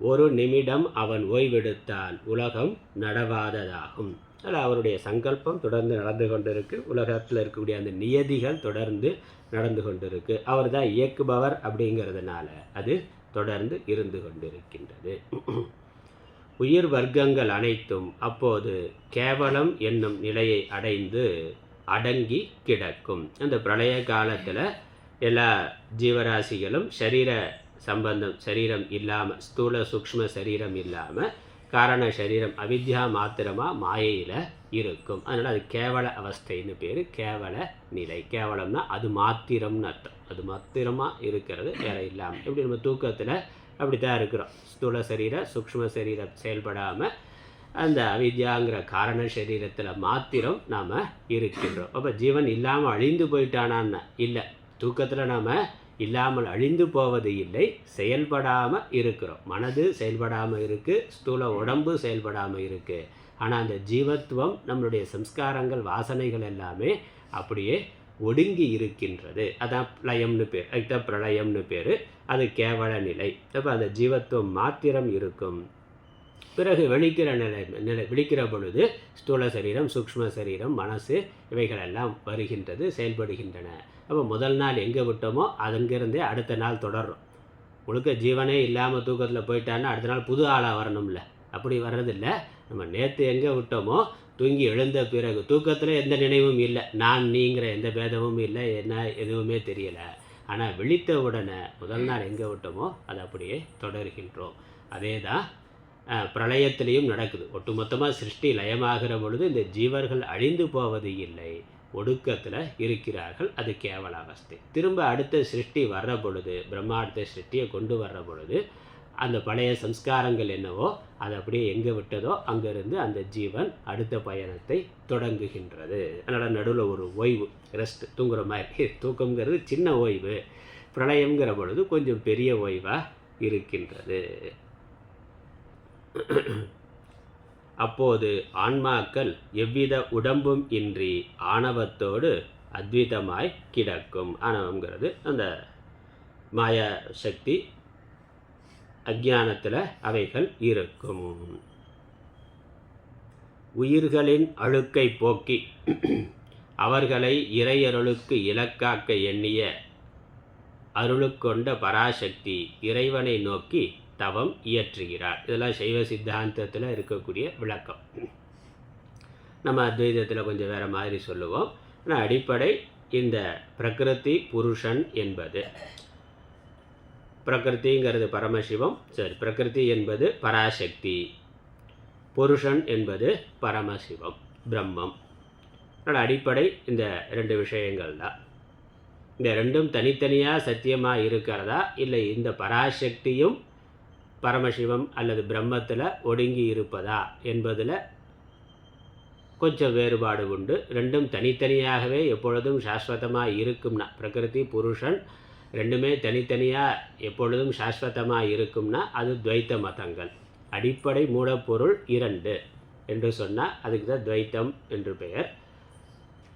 ஒரு நிமிடம் அவன் ஓய்வெடுத்தால் உலகம் நடவாததாகும். அதில் அவருடைய சங்கல்பம் தொடர்ந்து நடந்து கொண்டிருக்கு. உலகத்தில் இருக்கக்கூடிய அந்த நியதிகள் தொடர்ந்து நடந்து கொண்டிருக்கு. அவர் தான் இயக்குபவர். அப்படிங்கிறதுனால அது தொடர்ந்து இருந்து கொண்டிருக்கின்றது. உயிர் வர்க்கங்கள் அனைத்தும் அப்போது கேவலம் என்னும் நிலையை அடைந்து அடங்கி கிடக்கும். அந்த பிரளய காலத்தில் எல்லா ஜீவராசிகளும் சரீரம் இல்லாமல், ஸ்தூல சூக்ஷ்ம சரீரம் இல்லாமல் காரண சரீரம் அவித்யா மாத்திரமாக மாயையில் இருக்கும். அதனால் அது கேவல அவஸ்தைன்னு பேர், கேவல நிலை. கேவலம்னா அது மாத்திரம்னு அர்த்தம். அது மாத்திரமாக இருக்கிறது, வேறு இல்லாமல். எப்படி நம்ம தூக்கத்தில் அப்படி தான் இருக்கிறோம். ஸ்தூல சரீரம் சூக்ஷ்ம சரீரம் செயல்படாமல் அந்த அவித்யாங்கிற காரண சரீரத்தில் மாத்திரம் நாம் இருக்கின்றோம். அப்போ ஜீவன் இல்லாமல் அழிந்து போயிட்டானான்னு இல்லை. தூக்கத்தில் நாம் இல்லாமல் அழிந்து போவது இல்லை, செயல்படாமல் இருக்கிறோம். மனது செயல்படாமல் இருக்குது, ஸ்தூல உடம்பு செயல்படாமல் இருக்குது. ஆனால் அந்த ஜீவத்துவம், நம்மளுடைய சம்ஸ்காரங்கள், வாசனைகள் எல்லாமே அப்படியே ஒடுங்கி இருக்கின்றது. அதான் லயம்னு பேர், அதுதான் பிரளயம்னு பேர். அது கேவல நிலை. அப்போ அந்த ஜீவத்துவம் மாத்திரம் இருக்கும். பிறகு விழிக்கிற பொழுது ஸ்தூல சரீரம் சூக்ஷ்ம சரீரம் மனசு இவைகளெல்லாம் வருகின்றது, செயல்படுகின்றன. அப்போ முதல் நாள் எங்கே விட்டோமோ அங்கிருந்தே அடுத்த நாள் தொடர்றோம். முழுக்க ஜீவனே இல்லாமல் தூக்கத்தில் போயிட்டான்னா அடுத்த நாள் புது ஆளாக வரணும்ல. அப்படி வர்றதில்லை. நம்ம நேற்று எங்கே விட்டோமோ தூங்கி எழுந்த பிறகு தூக்கத்தில் எந்த நினைவும் இல்லை, நான் நீங்கிற எந்த பேதமும் இல்லை, என்ன எதுவுமே தெரியலை. ஆனால் விழித்த உடனே முதல் நாள் எங்கே விட்டோமோ அது அப்படியே தொடர்கின்றோம். அதே தான் பிரளயத்திலையும் நடக்குது. ஒட்டுமொத்தமாக சிருஷ்டி லயமாகிற பொழுது இந்த ஜீவர்கள் அழிந்து போவது இல்லை, ஒடுக்கத்தில் இருக்கிறார்கள். அது கேவல அவஸ்தை. திரும்ப அடுத்த சிருஷ்டி வர்ற பொழுது, பிரம்மாண்ட சிருஷ்டியை கொண்டு வர்ற பொழுது அந்த பழைய சம்ஸ்காரங்கள் என்னவோ அது அப்படியே எங்கே விட்டதோ அங்கேருந்து அந்த ஜீவன் அடுத்த பயணத்தை தொடங்குகின்றது. அதனால் நடுவில் ஒரு ஓய்வு, ரெஸ்ட், தூங்குற மாதிரி. தூக்கங்கிறது சின்ன ஓய்வு, பிரளயங்கிற பொழுது கொஞ்சம் பெரிய ஓய்வாக இருக்கின்றது. அப்போது ஆன்மாக்கள் எவ்வித உடம்பும் இன்றி ஆணவத்தோடு அத்விதமாய் கிடக்கும். ஆணவங்கிறது அந்த மாயா சக்தி, அஞ்ஞானத்தில் அவைகள் இருக்கும். உயிர்களின் அழுக்கை போக்கி அவர்களை இறையருளுக்கு இலக்காக்க எண்ணிய அருளுக்கொண்ட பராசக்தி இறைவனை நோக்கி தவம் இயற்றுகிறார். இதெல்லாம் சைவ சித்தாந்தத்தில் இருக்கக்கூடிய விளக்கம். நம்ம அத்வைதத்தில் கொஞ்சம் வேறு மாதிரி சொல்லுவோம். ஆனால் அடிப்படை இந்த பிரகிருதி புருஷன் என்பது பிரகிருதிங்கிறது பரமசிவம், சரி, பிரகிருதி என்பது பராசக்தி, புருஷன் என்பது பரமசிவம், பிரம்மம். அதனால் அடிப்படை இந்த 2 விஷயங்கள் தான். இந்த ரெண்டும் தனித்தனியாக சத்தியமாக இருக்கிறதா, இல்லை இந்த பராசக்தியும் பரமசிவம் அல்லது பிரம்மத்தில் ஒடுங்கி இருப்பதா என்பதில் கொஞ்சம் வேறுபாடு உண்டு. ரெண்டும் தனித்தனியாகவே எப்பொழுதும் சாஸ்வதமாக இருக்கும்னா, பிரகிருதி புருஷன் ரெண்டுமே தனித்தனியாக எப்பொழுதும் சாஸ்வதமாக இருக்கும்னா அது துவைத்த மதங்கள். அடிப்படை மூலப்பொருள் 2 என்று சொன்னால் அதுக்கு தான் துவைத்தம் என்று பெயர்.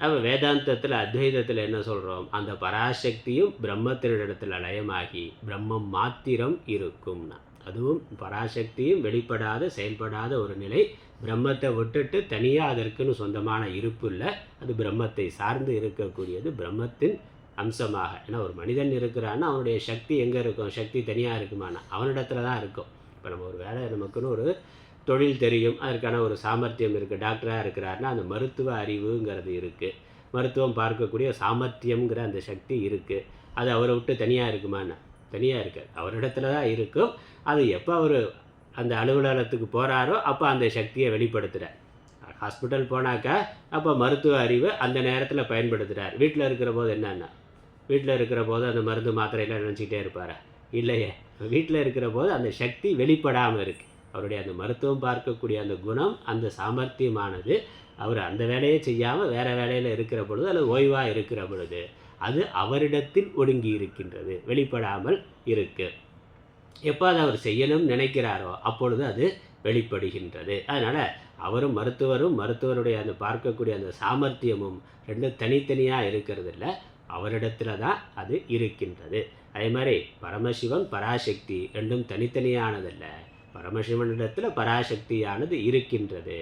அப்போ வேதாந்தத்தில் அத்வைதத்தில் என்ன சொல்கிறோம், அந்த பராசக்தியும் பிரம்மத்தினிடத்தில் லயமாகி பிரம்மம் மாத்திரம் இருக்கும்னா, அதுவும் பராசக்தியும் வெளிப்படாத செயல்படாத ஒரு நிலை. பிரம்மத்தை விட்டுட்டு தனியாக அதற்குன்னு சொந்தமான இருப்பு இல்லை, அது பிரம்மத்தை சார்ந்து இருக்கக்கூடியது, பிரம்மத்தின் அம்சமாக. ஏன்னா ஒரு மனிதன் இருக்கிறான்னா அவனுடைய சக்தி எங்கே இருக்கும், சக்தி தனியாக இருக்குமானா அவனிடத்துல தான் இருக்கும். இப்போ நம்ம ஒரு வேலை, நமக்குன்னு ஒரு தொழில் தெரியும், அதற்கான ஒரு சாமர்த்தியம் இருக்குது, டாக்டராக இருக்கிறாருன்னா அந்த மருத்துவ அறிவுங்கிறது இருக்குது, மருத்துவம் பார்க்கக்கூடிய சாமர்த்தியங்கிற அந்த சக்தி இருக்குது. அது அவரை விட்டு தனியாக இருக்குமானா தனியாக இருக்காது, அவரிடத்துல தான் இருக்கும். அது எப்போ அவர் அந்த அலுவலகத்துக்கு போகிறாரோ அப்போ அந்த சக்தியை வெளிப்படுத்துகிறார். ஹாஸ்பிட்டல் போனாக்கா அப்போ மருத்துவ அறிவு அந்த நேரத்தில் பயன்படுத்துகிறார். வீட்டில் இருக்கிற போது என்னென்னா, வீட்டில் இருக்கிற போது அந்த மருந்து மாத்திரையெல்லாம் நினச்சிக்கிட்டே இருப்பார், இல்லையே. வீட்டில் இருக்கிற போது அந்த சக்தி வெளிப்படாமல் இருக்குது. அவருடைய அந்த மருத்துவம் பார்க்கக்கூடிய அந்த குணம், அந்த சாமர்த்தியமானது அவர் அந்த வேலையை செய்யாமல் வேறு வேலையில் இருக்கிற பொழுது அல்லது ஓய்வாக இருக்கிற பொழுது அது அவரிடத்தில் ஒடுங்கி இருக்கின்றது, வெளிப்படாமல் இருக்குது. எப்போ அதை அவர் செய்யணும்னு நினைக்கிறாரோ அப்பொழுது அது வெளிப்படுகின்றது. அதனால் அவரும் மருத்துவருடைய அந்த பார்க்கக்கூடிய அந்த சாமர்த்தியமும் ரெண்டும் தனித்தனியாக இருக்கிறது இல்லை, அவரிடத்துல தான் அது இருக்கின்றது. அதே மாதிரி பரமசிவன் பராசக்தி ரெண்டும் தனித்தனியானதில்லை, பரமசிவனிடத்தில் பராசக்தியானது இருக்கின்றது.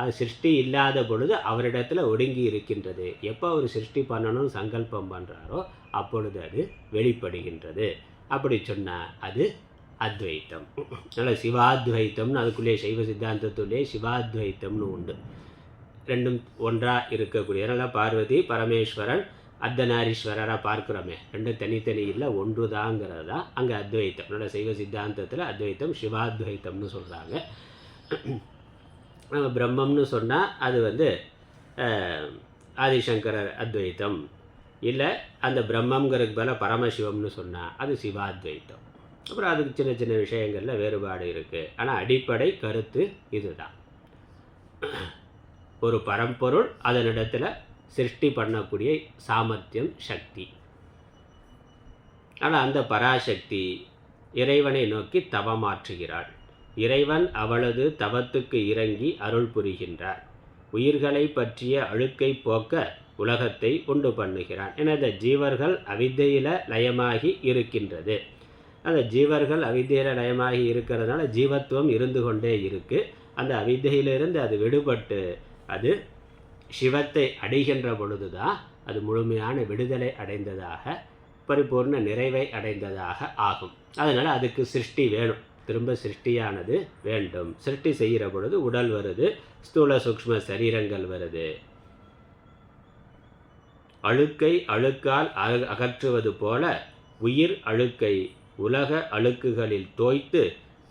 அது சிருஷ்டி இல்லாத பொழுது அவரிடத்தில் ஒடுங்கி இருக்கின்றது. எப்போ அவர் சிருஷ்டி பண்ணணும்னு சங்கல்பம் பண்ணுறாரோ அப்பொழுது அது வெளிப்படுகின்றது. அப்படி சொன்னால் அது அத்வைத்தம். அதனால் சிவாத்வைத்தம்னு அதுக்குள்ளே சைவ சித்தாந்தத்துள்ளே சிவாத்வைத்தம்னு உண்டு. ரெண்டும் ஒன்றாக இருக்கக்கூடிய, அதனால் பார்வதி பரமேஸ்வரன் அர்த்தநாரீஸ்வரராக பார்க்குறோமே, ரெண்டும் தனித்தனி இல்லை, ஒன்று தாங்கிறது தான் அங்கே அத்வைத்தம். அதனால் சைவ சித்தாந்தத்தில் அத்வைத்தம் சிவாத்வைத்தம்னு சொல்கிறாங்க. நம்ம பிரம்மம்னு சொன்னால் அது ஆதிசங்கரர் அத்வைத்தம், இல்லை அந்த பிரம்மங்கிறதுக்கு பதிலாக பரமசிவம்னு சொன்னால் அது சிவாத்வைத்தம். அப்புறம் அதுக்கு சின்ன சின்ன விஷயங்களில் வேறுபாடு இருக்குது. ஆனால் அடிப்படை கருத்து இதுதான். ஒரு பரம்பொருள், அதனிடத்தில் சிருஷ்டி பண்ணக்கூடிய சாமர்த்தியம், சக்தி. ஆனால் அந்த பராசக்தி இறைவனை நோக்கி தவமாற்றுகிறாள். இறைவன் அவளது தவத்துக்கு இறங்கி அருள் புரிகின்றார். உயிர்களை பற்றிய அழுக்கை போக்க உலகத்தை உண்டு பண்ணுகிறான். என இந்த ஜீவர்கள் அவித்தையில் லயமாகி இருக்கின்றது. அந்த ஜீவர்கள் அவித்தையில் லயமாகி இருக்கிறதுனால ஜீவத்துவம் இருந்து கொண்டே இருக்குது. அந்த அவித்தையிலிருந்து அது விடுபட்டு அது சிவத்தை அடைகின்ற பொழுது தான் அது முழுமையான விடுதலை அடைந்ததாக, பரிபூர்ண நிறைவை அடைந்ததாக ஆகும். அதனால் அதுக்கு சிருஷ்டி வேணும், திரும்ப சிருஷ்டியானது வேண்டும். சிருஷ்டி செய்கிற பொழுது உடல் வருது, ஸ்தூல சூக்ஷ்ம சரீரங்கள் வருது. அழுக்கை அழுக்கால் அகற்றுவது போல உயிர் அழுக்கை உலக அழுக்குகளில் தோய்த்து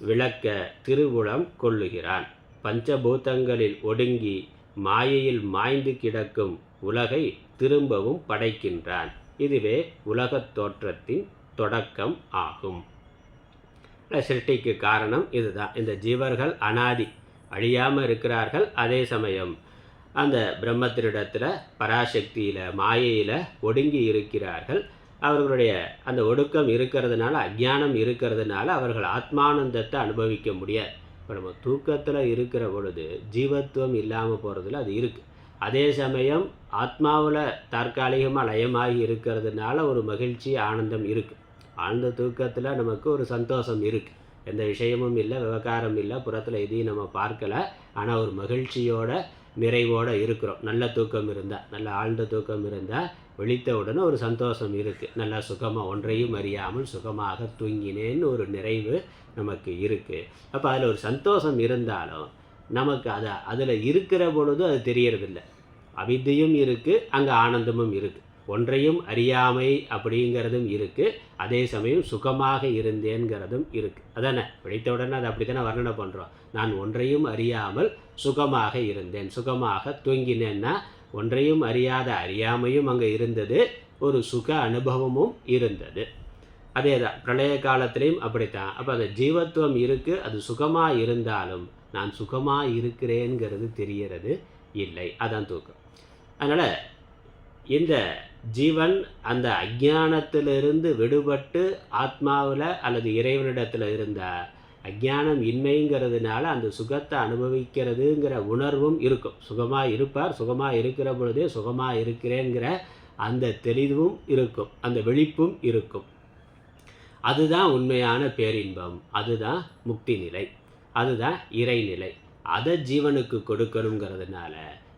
விளக்க திருவுளம் கொள்ளுகிறான். பஞ்சபூதங்களில் ஒடுங்கி மாயையில் மாய்ந்து கிடக்கும் உலகை திரும்பவும் படைக்கின்றான். இதுவே உலகத் தோற்றத்தின் தொடக்கம் ஆகும். சிருஷ்டிக்கு காரணம் இதுதான். இந்த ஜீவர்கள் அனாதி அழியாமல் இருக்கிறார்கள். அதே சமயம் அந்த பிரம்மத்தினிடத்தில் பராசக்தியில் மாயையில் ஒடுங்கி இருக்கிறார்கள். அவர்களுடைய அந்த ஒடுக்கம் இருக்கிறதுனால, அஞ்ஞானம் இருக்கிறதுனால அவர்கள் ஆத்மானந்தத்தை அனுபவிக்க முடியாது. இப்போ நம்ம தூக்கத்தில் இருக்கிற பொழுது ஜீவத்துவம் இல்லாமல் போகிறதுல அது இருக்குது. அதே சமயம் ஆத்மாவில் தற்காலிகமாக லயமாகி இருக்கிறதுனால ஒரு மகிழ்ச்சி, ஆனந்தம் இருக்குது. ஆழ்ந்த தூக்கத்தில் நமக்கு ஒரு சந்தோஷம் இருக்குது, எந்த விஷயமும் இல்லை, விவகாரம் இல்லை, புறத்தில் எதையும் நம்ம பார்க்கலை, ஆனால் ஒரு மகிழ்ச்சியோட நிறைவோடு இருக்கிறோம். நல்ல தூக்கம் இருந்தால், நல்ல ஆழ்ந்த தூக்கம் இருந்தால் விழித்த உடனே ஒரு சந்தோஷம் இருக்குது, நல்லா சுகமாக ஒன்றையும் அறியாமல் சுகமாக தூங்கினேன்னு ஒரு நிறைவு நமக்கு இருக்குது. அப்போ அதில் ஒரு சந்தோஷம் இருந்தாலும் நமக்கு அதில் இருக்கிற பொழுது அது தெரியறதில்லை. அவித்தையும் இருக்குது, அங்கே ஆனந்தமும் இருக்குது. ஒன்றையும் அறியாமை அப்படிங்கிறதும் இருக்குது, அதே சமயம் சுகமாக இருந்தேங்கிறதும் இருக்குது. அதானே படித்தவுடனே அது அப்படி தானே வர்ணனை பண்ணுறோம். நான் ஒன்றையும் அறியாமல் சுகமாக இருந்தேன், சுகமாக தூங்கினேன்னா ஒன்றையும் அறியாத அறியாமையும் அங்கே இருந்தது, ஒரு சுக அனுபவமும் இருந்தது. அதே தான் பிரளய காலத்திலையும் அப்படித்தான். அப்போ அந்த ஜீவத்துவம் இருக்குது, அது சுகமாக இருந்தாலும் நான் சுகமாக இருக்கிறேங்கிறது தெரிகிறது இல்லை. அதான் தூக்கம். அதனால் இந்த ஜீவன் அந்த அஞ்ஞானத்திலிருந்து விடுபட்டு ஆத்மாவில் அல்லது இறைவனிடத்தில் இருந்த அஞ்ஞானம் இன்மைங்கிறதுனால அந்த சுகத்தை அனுபவிக்கிறதுங்கிற உணர்வும் இருக்கும். சுகமாக இருப்பார், சுகமாக இருக்கிற பொழுதே சுகமாக இருக்கிறேங்கிற அந்த தெளிவும் இருக்கும், அந்த விழிப்பும் இருக்கும். அதுதான் உண்மையான பேரின்பம், அதுதான் முக்தி நிலை, அதுதான் இறைநிலை. அதை ஜீவனுக்கு கொடுக்கணுங்கிறதுனால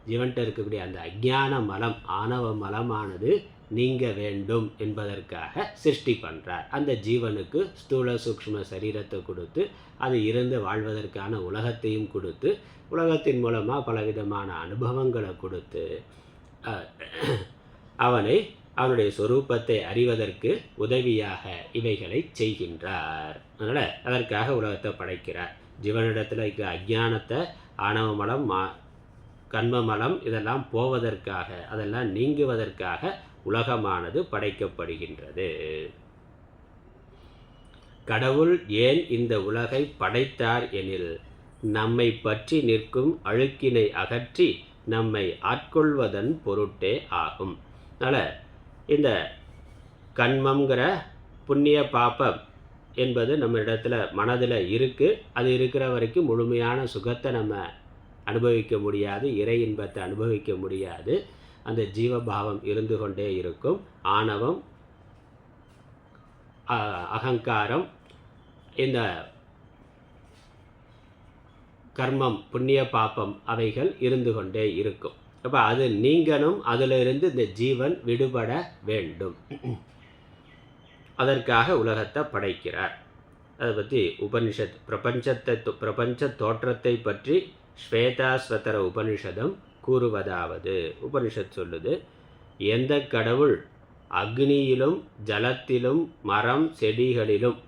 ஜீவன்கிட்ட இருக்கக்கூடிய அந்த அஞ்ஞான மலம், ஆணவ மலமானது நீங்க வேண்டும் என்பதற்காக சிருஷ்டி பண்ணுறார். அந்த ஜீவனுக்கு ஸ்தூல சூக்ஷ்ம சரீரத்தை கொடுத்து அது இருந்து வாழ்வதற்கான உலகத்தையும் கொடுத்து உலகத்தின் மூலமாக பலவிதமான அனுபவங்களை கொடுத்து அவனுடைய சொரூபத்தை அறிவதற்கு உதவியாக இவைகளை செய்கின்றார். அதனால் அதற்காக உலகத்தை படைக்கிறார். ஜீவனிடத்தில் இருக்க அஞ்ஞானத்தை, ஆணவ மலம், கண்மமலம் இதெல்லாம் போவதற்காக, அதெல்லாம் நீங்குவதற்காக உலகமானது படைக்கப்படுகின்றது. கடவுள் ஏன் இந்த உலகை படைத்தார் எனில் நம்மை பற்றி நிற்கும் அழுக்கினை அகற்றி நம்மை ஆட்கொள்வதன் பொருட்டே ஆகும். அதனால் இந்த கண்மங்கிற புண்ணிய பாபம் என்பது நம்ம இடத்துல மனதில் இருக்குது. அது இருக்கிற வரைக்கும் முழுமையான சுகத்தை நம்ம அனுபவிக்க முடியாது, இறை இன்பத்தை அனுபவிக்க முடியாது. அந்த ஜீவபாவம் இருந்து கொண்டே இருக்கும். ஆணவம், அகங்காரம், இந்த கர்மம், புண்ணிய பாப்பம் அவைகள் இருந்து கொண்டே இருக்கும். அப்போ அது நீங்கணும், அதிலிருந்து இந்த ஜீவன் விடுபட வேண்டும். அதற்காக உலகத்தை படைக்கிறார். அதை பற்றி உபனிஷத் பிரபஞ்ச தோற்றத்தை பற்றி ஸ்வேதாஸ்வதர உபனிஷதம் கூறுவதாவது, உபனிஷத் சொல்லுது, எந்த கடவுள் அக்னியிலும் ஜலத்திலும் மரம் செடிகளிலும்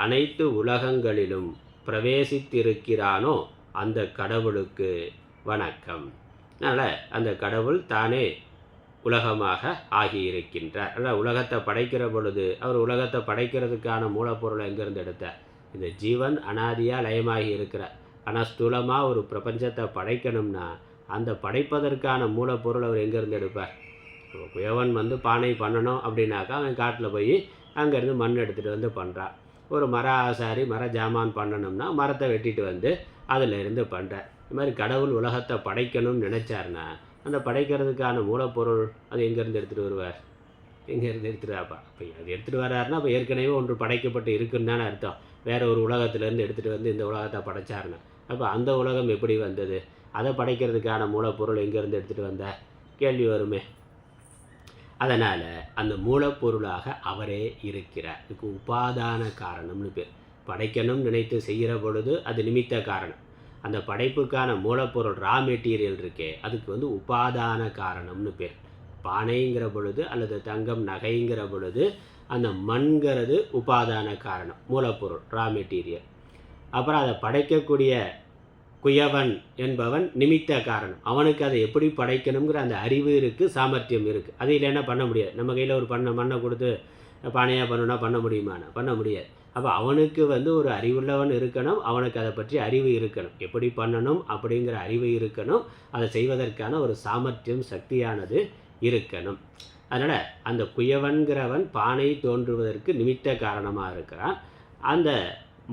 அனைத்து உலகங்களிலும் பிரவேசித்திருக்கிறானோ அந்த கடவுளுக்கு வணக்கம். அதனால் அந்த கடவுள் தானே உலகமாக ஆகியிருக்கின்றார். அதனால் உலகத்தை படைக்கிற பொழுது அவர் உலகத்தை படைக்கிறதுக்கான மூலப்பொருளை எங்கேருந்து எடுத்தார்? இந்த ஜீவன் அனாதியாக லயமாகி இருக்கிறார். ஆனால் ஸ்தூலமாக ஒரு பிரபஞ்சத்தை படைக்கணும்னா அந்த படைப்பதற்கான மூலப்பொருள் அவர் எங்கேருந்து எடுப்பார்? குயவன் பானை பண்ணணும் அப்படின்னாக்கா அவன் காட்டில் போய் அங்கேருந்து மண் எடுத்துகிட்டு வந்து பண்ணுறான். ஒரு மர ஆசாரி மர ஜாமான் பண்ணணும்னா மரத்தை வெட்டிட்டு வந்து அதில் இருந்து பண்ணுறார். இது மாதிரி கடவுள் உலகத்தை படைக்கணும்னு நினச்சார்னா அந்த படைக்கிறதுக்கான மூலப்பொருள் அது எங்கேருந்து எடுத்துகிட்டு வருவார்? எங்கேருந்து எடுத்துகிட்டு அப்போ அது எடுத்துகிட்டு வர்றாருன்னா அப்போ ஏற்கனவே ஒன்று படைக்கப்பட்டு இருக்குன்னு தானே அர்த்தம். வேறு ஒரு உலகத்துலேருந்து எடுத்துகிட்டு வந்து இந்த உலகத்தை படைச்சாருன்னா அப்போ அந்த உலகம் எப்படி வந்தது? அதை படைக்கிறதுக்கான மூலப்பொருள் எங்கேருந்து எடுத்துகிட்டு வந்த கேள்வி வருமே. அதனால் அந்த மூலப்பொருளாக அவரே இருக்கிறார். இதுக்கு உபாதான காரணம்னு பேர். படைக்கணும்னு நினைத்து செய்கிற பொழுது அது நிமித்த காரணம். அந்த படைப்புக்கான மூலப்பொருள் ரா மெட்டீரியல் இருக்கே அதுக்கு உபாதான காரணம்னு பேர். பானைங்கிற பொழுது அல்லது தங்கம் நகைங்கிற பொழுது அந்த மண்கிறது உபாதான காரணம், மூலப்பொருள் ரா மெட்டீரியல். அப்புறம் அதை படைக்கக்கூடிய குயவன் என்பவன் நிமித்த காரணம். அவனுக்கு அதை எப்படி படைக்கணுங்கிற அந்த அறிவு இருக்குது, சாமர்த்தியம் இருக்குது. அது இல்லைன்னா பண்ண முடியாது. நம்ம கையில் ஒரு மண்ணை கொடுத்து பானையாக பண்ணணுன்னா பண்ண முடியுமானா? பண்ண முடியாது. அப்போ அவனுக்கு ஒரு அறிவுள்ளவன் இருக்கணும், அவனுக்கு அதை பற்றி அறிவு இருக்கணும், எப்படி பண்ணணும் அப்படிங்கிற அறிவு இருக்கணும், அதை செய்வதற்கான ஒரு சாமர்த்தியம் சக்தியானது இருக்கணும். அதனால் அந்த குயவன்கிறவன் பானை தோன்றுவதற்கு நிமித்த காரணமாக இருக்கிறான். அந்த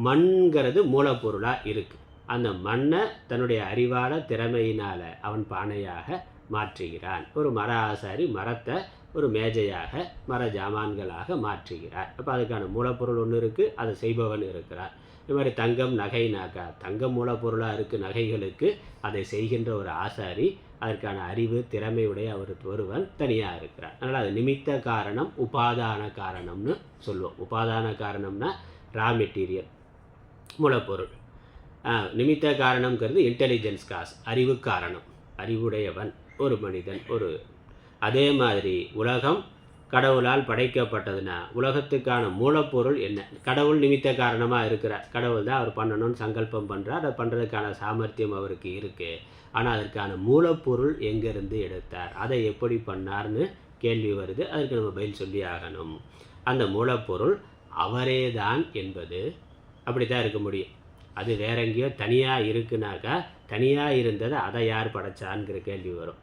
மண்கிறது மூலப்பொருளாக இருக்குது. அந்த மண்ணை தன்னுடைய அறிவான திறமையினால் அவன் பானையாக மாற்றுகிறான். ஒரு மர ஆசாரி மரத்தை ஒரு மேஜையாக மர ஜாமான்களாக மாற்றுகிறார். அப்போ அதுக்கான மூலப்பொருள் ஒன்று இருக்குது, அதை செய்பவன் இருக்கிறார். இது மாதிரி தங்கம் நகைனாக்கா தங்கம் மூலப்பொருளாக இருக்குது நகைகளுக்கு, அதை செய்கின்ற ஒரு ஆசாரி, அதற்கான அறிவு திறமையுடைய ஒருவன் தனியாக இருக்கிறார். அதனால் அது நிமித்த காரணம், உபாதான காரணம்னு சொல்லுவோம். உபாதான காரணம்னா ரா மெட்டீரியல், மூலப்பொருள். நிமித்த காரணம்ங்கிறது இன்டெலிஜென்ஸ் காஸ், அறிவு காரணம், அறிவுடையவன் ஒரு மனிதன். அதே மாதிரி உலகம் கடவுளால் படைக்கப்பட்டதுன்னா உலகத்துக்கான மூலப்பொருள் என்ன? கடவுள் நிமித்த காரணமாக இருக்கிறார். கடவுள் தான் அவர் பண்ணணும்னு சங்கல்பம் பண்ணுறார். அதை பண்ணுறதுக்கான சாமர்த்தியம் அவருக்கு இருக்குது. ஆனால் அதற்கான மூலப்பொருள் எங்கேருந்து எடுத்தார், அதை எப்படி பண்ணார்னு கேள்வி வருது. அதற்கு நம்ம பதில் சொல்லி ஆகணும். அந்த மூலப்பொருள் அவரே தான் என்பது அப்படி தான் இருக்க முடியும். அது வேற எங்கேயோ தனியாக இருக்குனாக்கா தனியாக இருந்ததை அதை யார் படைச்சான்ங்கிற கேள்வி வரும்.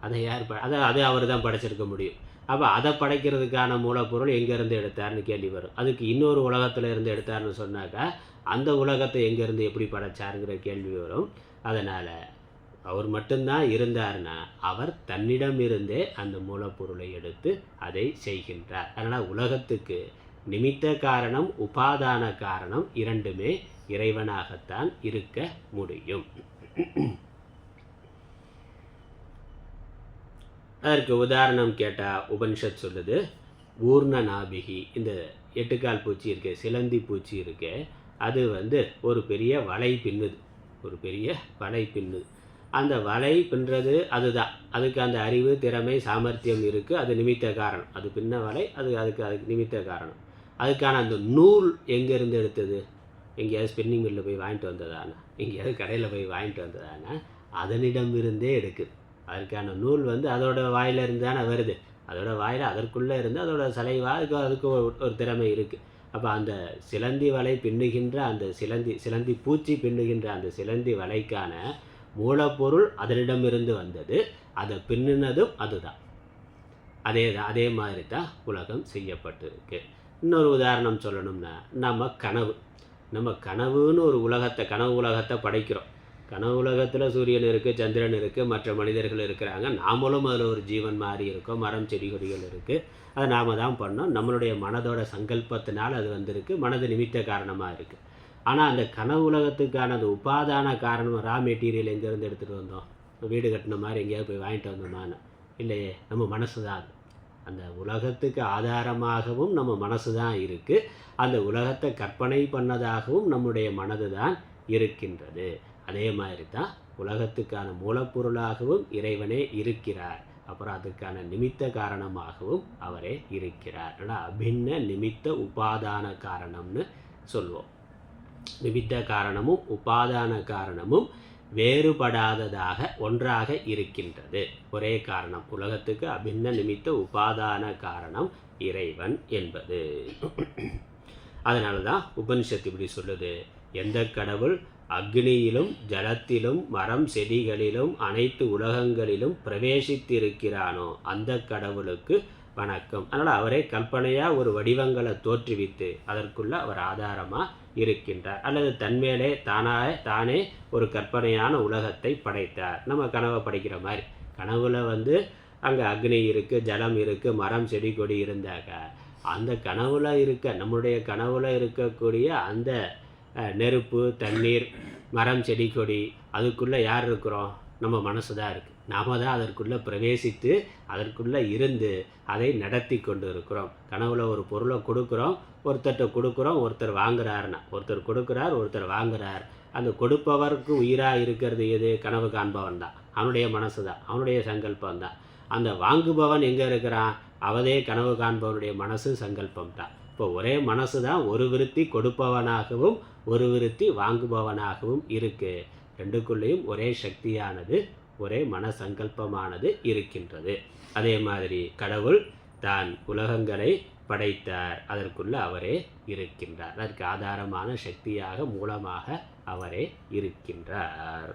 அதை யார் அது அவர் தான் படைச்சிருக்க முடியும். அப்போ அதை படைக்கிறதுக்கான மூலப்பொருள் எங்கேருந்து எடுத்தார்னு கேள்வி வரும். அதுக்கு இன்னொரு உலகத்தில் இருந்து எடுத்தார்னு சொன்னாக்கா அந்த உலகத்தை எங்கேருந்து எப்படி படைச்சாருங்கிற கேள்வி வரும். அதனால் அவர் மட்டும்தான் இருந்தார்னா அவர் தன்னிடமிருந்தே அந்த மூலப்பொருளை எடுத்து அதை செய்கின்றார். அதனால் உலகத்துக்கு நிமித்த காரணம் உபாதான காரணம் இரண்டுமே இறைவனாகத்தான் இருக்க முடியும். அதற்கு உதாரணம் கேட்டால் உபனிஷத் சொல்லுது, ஊர்ண நாபிகி, இந்த 8 கால் பூச்சி இருக்கு, சிலந்தி பூச்சி இருக்கு, அது ஒரு பெரிய வலை பின்னுது, ஒரு பெரிய வலை பின்னுது. அந்த வலை பின்னுறது அதுதான், அதுக்கு அந்த அறிவு திறமை சாமர்த்தியம் இருக்குது, அது நிமித்த காரணம். அது பின்ன வலை, அதுக்கு நிமித்த காரணம். அதுக்கான அந்த நூல் எங்கேருந்து எடுத்தது? எங்கேயாவது ஸ்பின்னிங் மில்லில் போய் வாங்கிட்டு வந்ததானா, எங்கேயாவது கடையில் போய் வாங்கிட்டு வந்ததானா? அதனிடமிருந்தே எடுக்குது. அதுக்கான நூல் அதோட வாயிலிருந்து தானே வருது. அதோட வாயில் அதற்குள்ளே இருந்து அதோட சலைவா அதுக்கு ஒரு திறமை இருக்குது. அப்போ அந்த சிலந்தி வலை பின்னுகின்ற அந்த சிலந்தி பூச்சி பின்னுகின்ற அந்த சிலந்தி வலைக்கான மூலப்பொருள் அதனிடமிருந்து வந்தது. அதை பின்னுனதும் அதுதான். அதே மாதிரி தான் உலகம் செய்யப்பட்டிருக்கு. இன்னொரு உதாரணம் சொல்லணும்னா நம்ம கனவுன்னு ஒரு கனவு உலகத்தை படைக்கிறோம். கனவு உலகத்தில் சூரியன் இருக்குது, சந்திரன் இருக்குது, மற்ற மனிதர்கள் இருக்கிறாங்க. நாமளும் அதில் ஒரு ஜீவன் மாதிரி இருக்கோம். மரம் செடி கொடிகள் இருக்குது. அதை நாம் தான் பண்ணோம். நம்மளுடைய மனதோட சங்கல்பத்தினால் அது வந்திருக்கு. மனது நிமித்த காரணமாக இருக்குது. ஆனால் அந்த கனவு உலகத்துக்கான அந்த உபாதான காரணம், ரா மெட்டீரியல் எங்கேருந்து எடுத்துகிட்டு வந்தோம்? வீடு கட்டின மாதிரி எங்கேயாவது போய் வாங்கிட்டு வந்தோமான்னு இல்லையே. நம்ம மனசு தான் அந்த உலகத்துக்கு ஆதாரமாகவும் நம்ம மனசு தான் இருக்குது. அந்த உலகத்தை கற்பனை பண்ணதாகவும் நம்முடைய மனது தான் இருக்கின்றது. அதே மாதிரி தான் உலகத்துக்கான மூலப்பொருளாகவும் இறைவனே இருக்கிறார். அப்புறம் அதுக்கான நிமித்த காரணமாகவும் அவரே இருக்கிறார். ஆனால் அபின்ன நிமித்த உபாதான காரணம்னு சொல்வோம். நிமித்த காரணமும் உபாதான காரணமும் வேறுபடாததாக ஒன்றாக இருக்கின்றது. ஒரே காரணம். உலகத்துக்கு அபின்ன நிமித்த உபாதான காரணம் இறைவன் என்பது. அதனால தான் உபனிஷத்து இப்படி சொல்லுது, எந்த கடவுள் அக்னியிலும் ஜலத்திலும் மரம் செடிகளிலும் அனைத்து உலகங்களிலும் பிரவேசித்திருக்கிறானோ அந்த கடவுளுக்கு வணக்கம். அதனால் அவரே கற்பனையாக ஒரு வடிவங்களை தோற்றுவித்து அதற்குள்ள அவர் ஆதாரமாக இருக்கின்றார். அல்லது தன்மேலே தானே ஒரு கற்பனையான உலகத்தை படைத்தார். நம்ம கனவை படைக்கிற மாதிரி கனவுல அங்கே அக்னி இருக்குது, ஜலம் இருக்குது, மரம் செடி கொடி இருந்தாக்க அந்த கனவுல நம்முடைய கனவுல இருக்கக்கூடிய அந்த நெருப்பு, தண்ணீர், மரம், செடி கொடி அதுக்குள்ளே யார் இருக்கிறோம்? நம்ம மனசு தான் இருக்குது. நாம் தான் அதற்குள்ளே பிரவேசித்து அதற்குள்ளே இருந்து அதை நடத்தி கொண்டு இருக்கிறோம். கனவுல ஒரு பொருளை கொடுக்குறோம், ஒருத்தர்கிட்ட கொடுக்குறோம், ஒருத்தர் வாங்குறாருன்னா, ஒருத்தர் கொடுக்குறார், ஒருத்தர் வாங்குறார். அந்த கொடுப்பவருக்கு உயிராக இருக்கிறது எது? கனவு காண்பவன் தான், அவனுடைய மனசு தான், அவனுடைய சங்கல்பம் தான். அந்த வாங்குபவன் எங்கே இருக்கிறான்? அவதே கனவு காண்பவனுடைய மனசு சங்கல்பம் தான். இப்போ ஒரே மனசு தான் ஒரு விருத்தி கொடுப்பவனாகவும் ஒரு விருத்தி வாங்குபவனாகவும் இருக்குது. ரெண்டுக்குள்ளேயும் ஒரே சக்தியானது, ஒரே மன சங்கல்பமானது இருக்கின்றது. அதே மாதிரி கடவுள் தான் உலகங்களை படைத்தார், அதற்குள்ள அவரே இருக்கின்றார். அதற்கு ஆதாரமான சக்தியாக மூலமாக அவரே இருக்கின்றார்.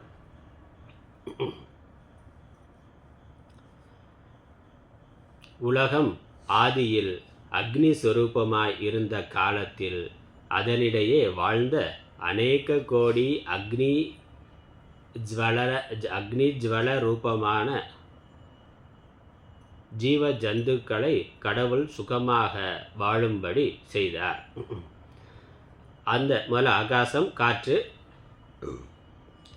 உலகம் ஆதியில் அக்னி ஸ்வரூபமாய் இருந்த காலத்தில் அதனிடையே வாழ்ந்த அநேக கோடி அக்னி ஜுவல ரூபமான ஜீவ ஜந்துக்களை கடவுள் சுகமாக வாழும்படி செய்தார். அந்த முதல்ல ஆகாசம், காற்று,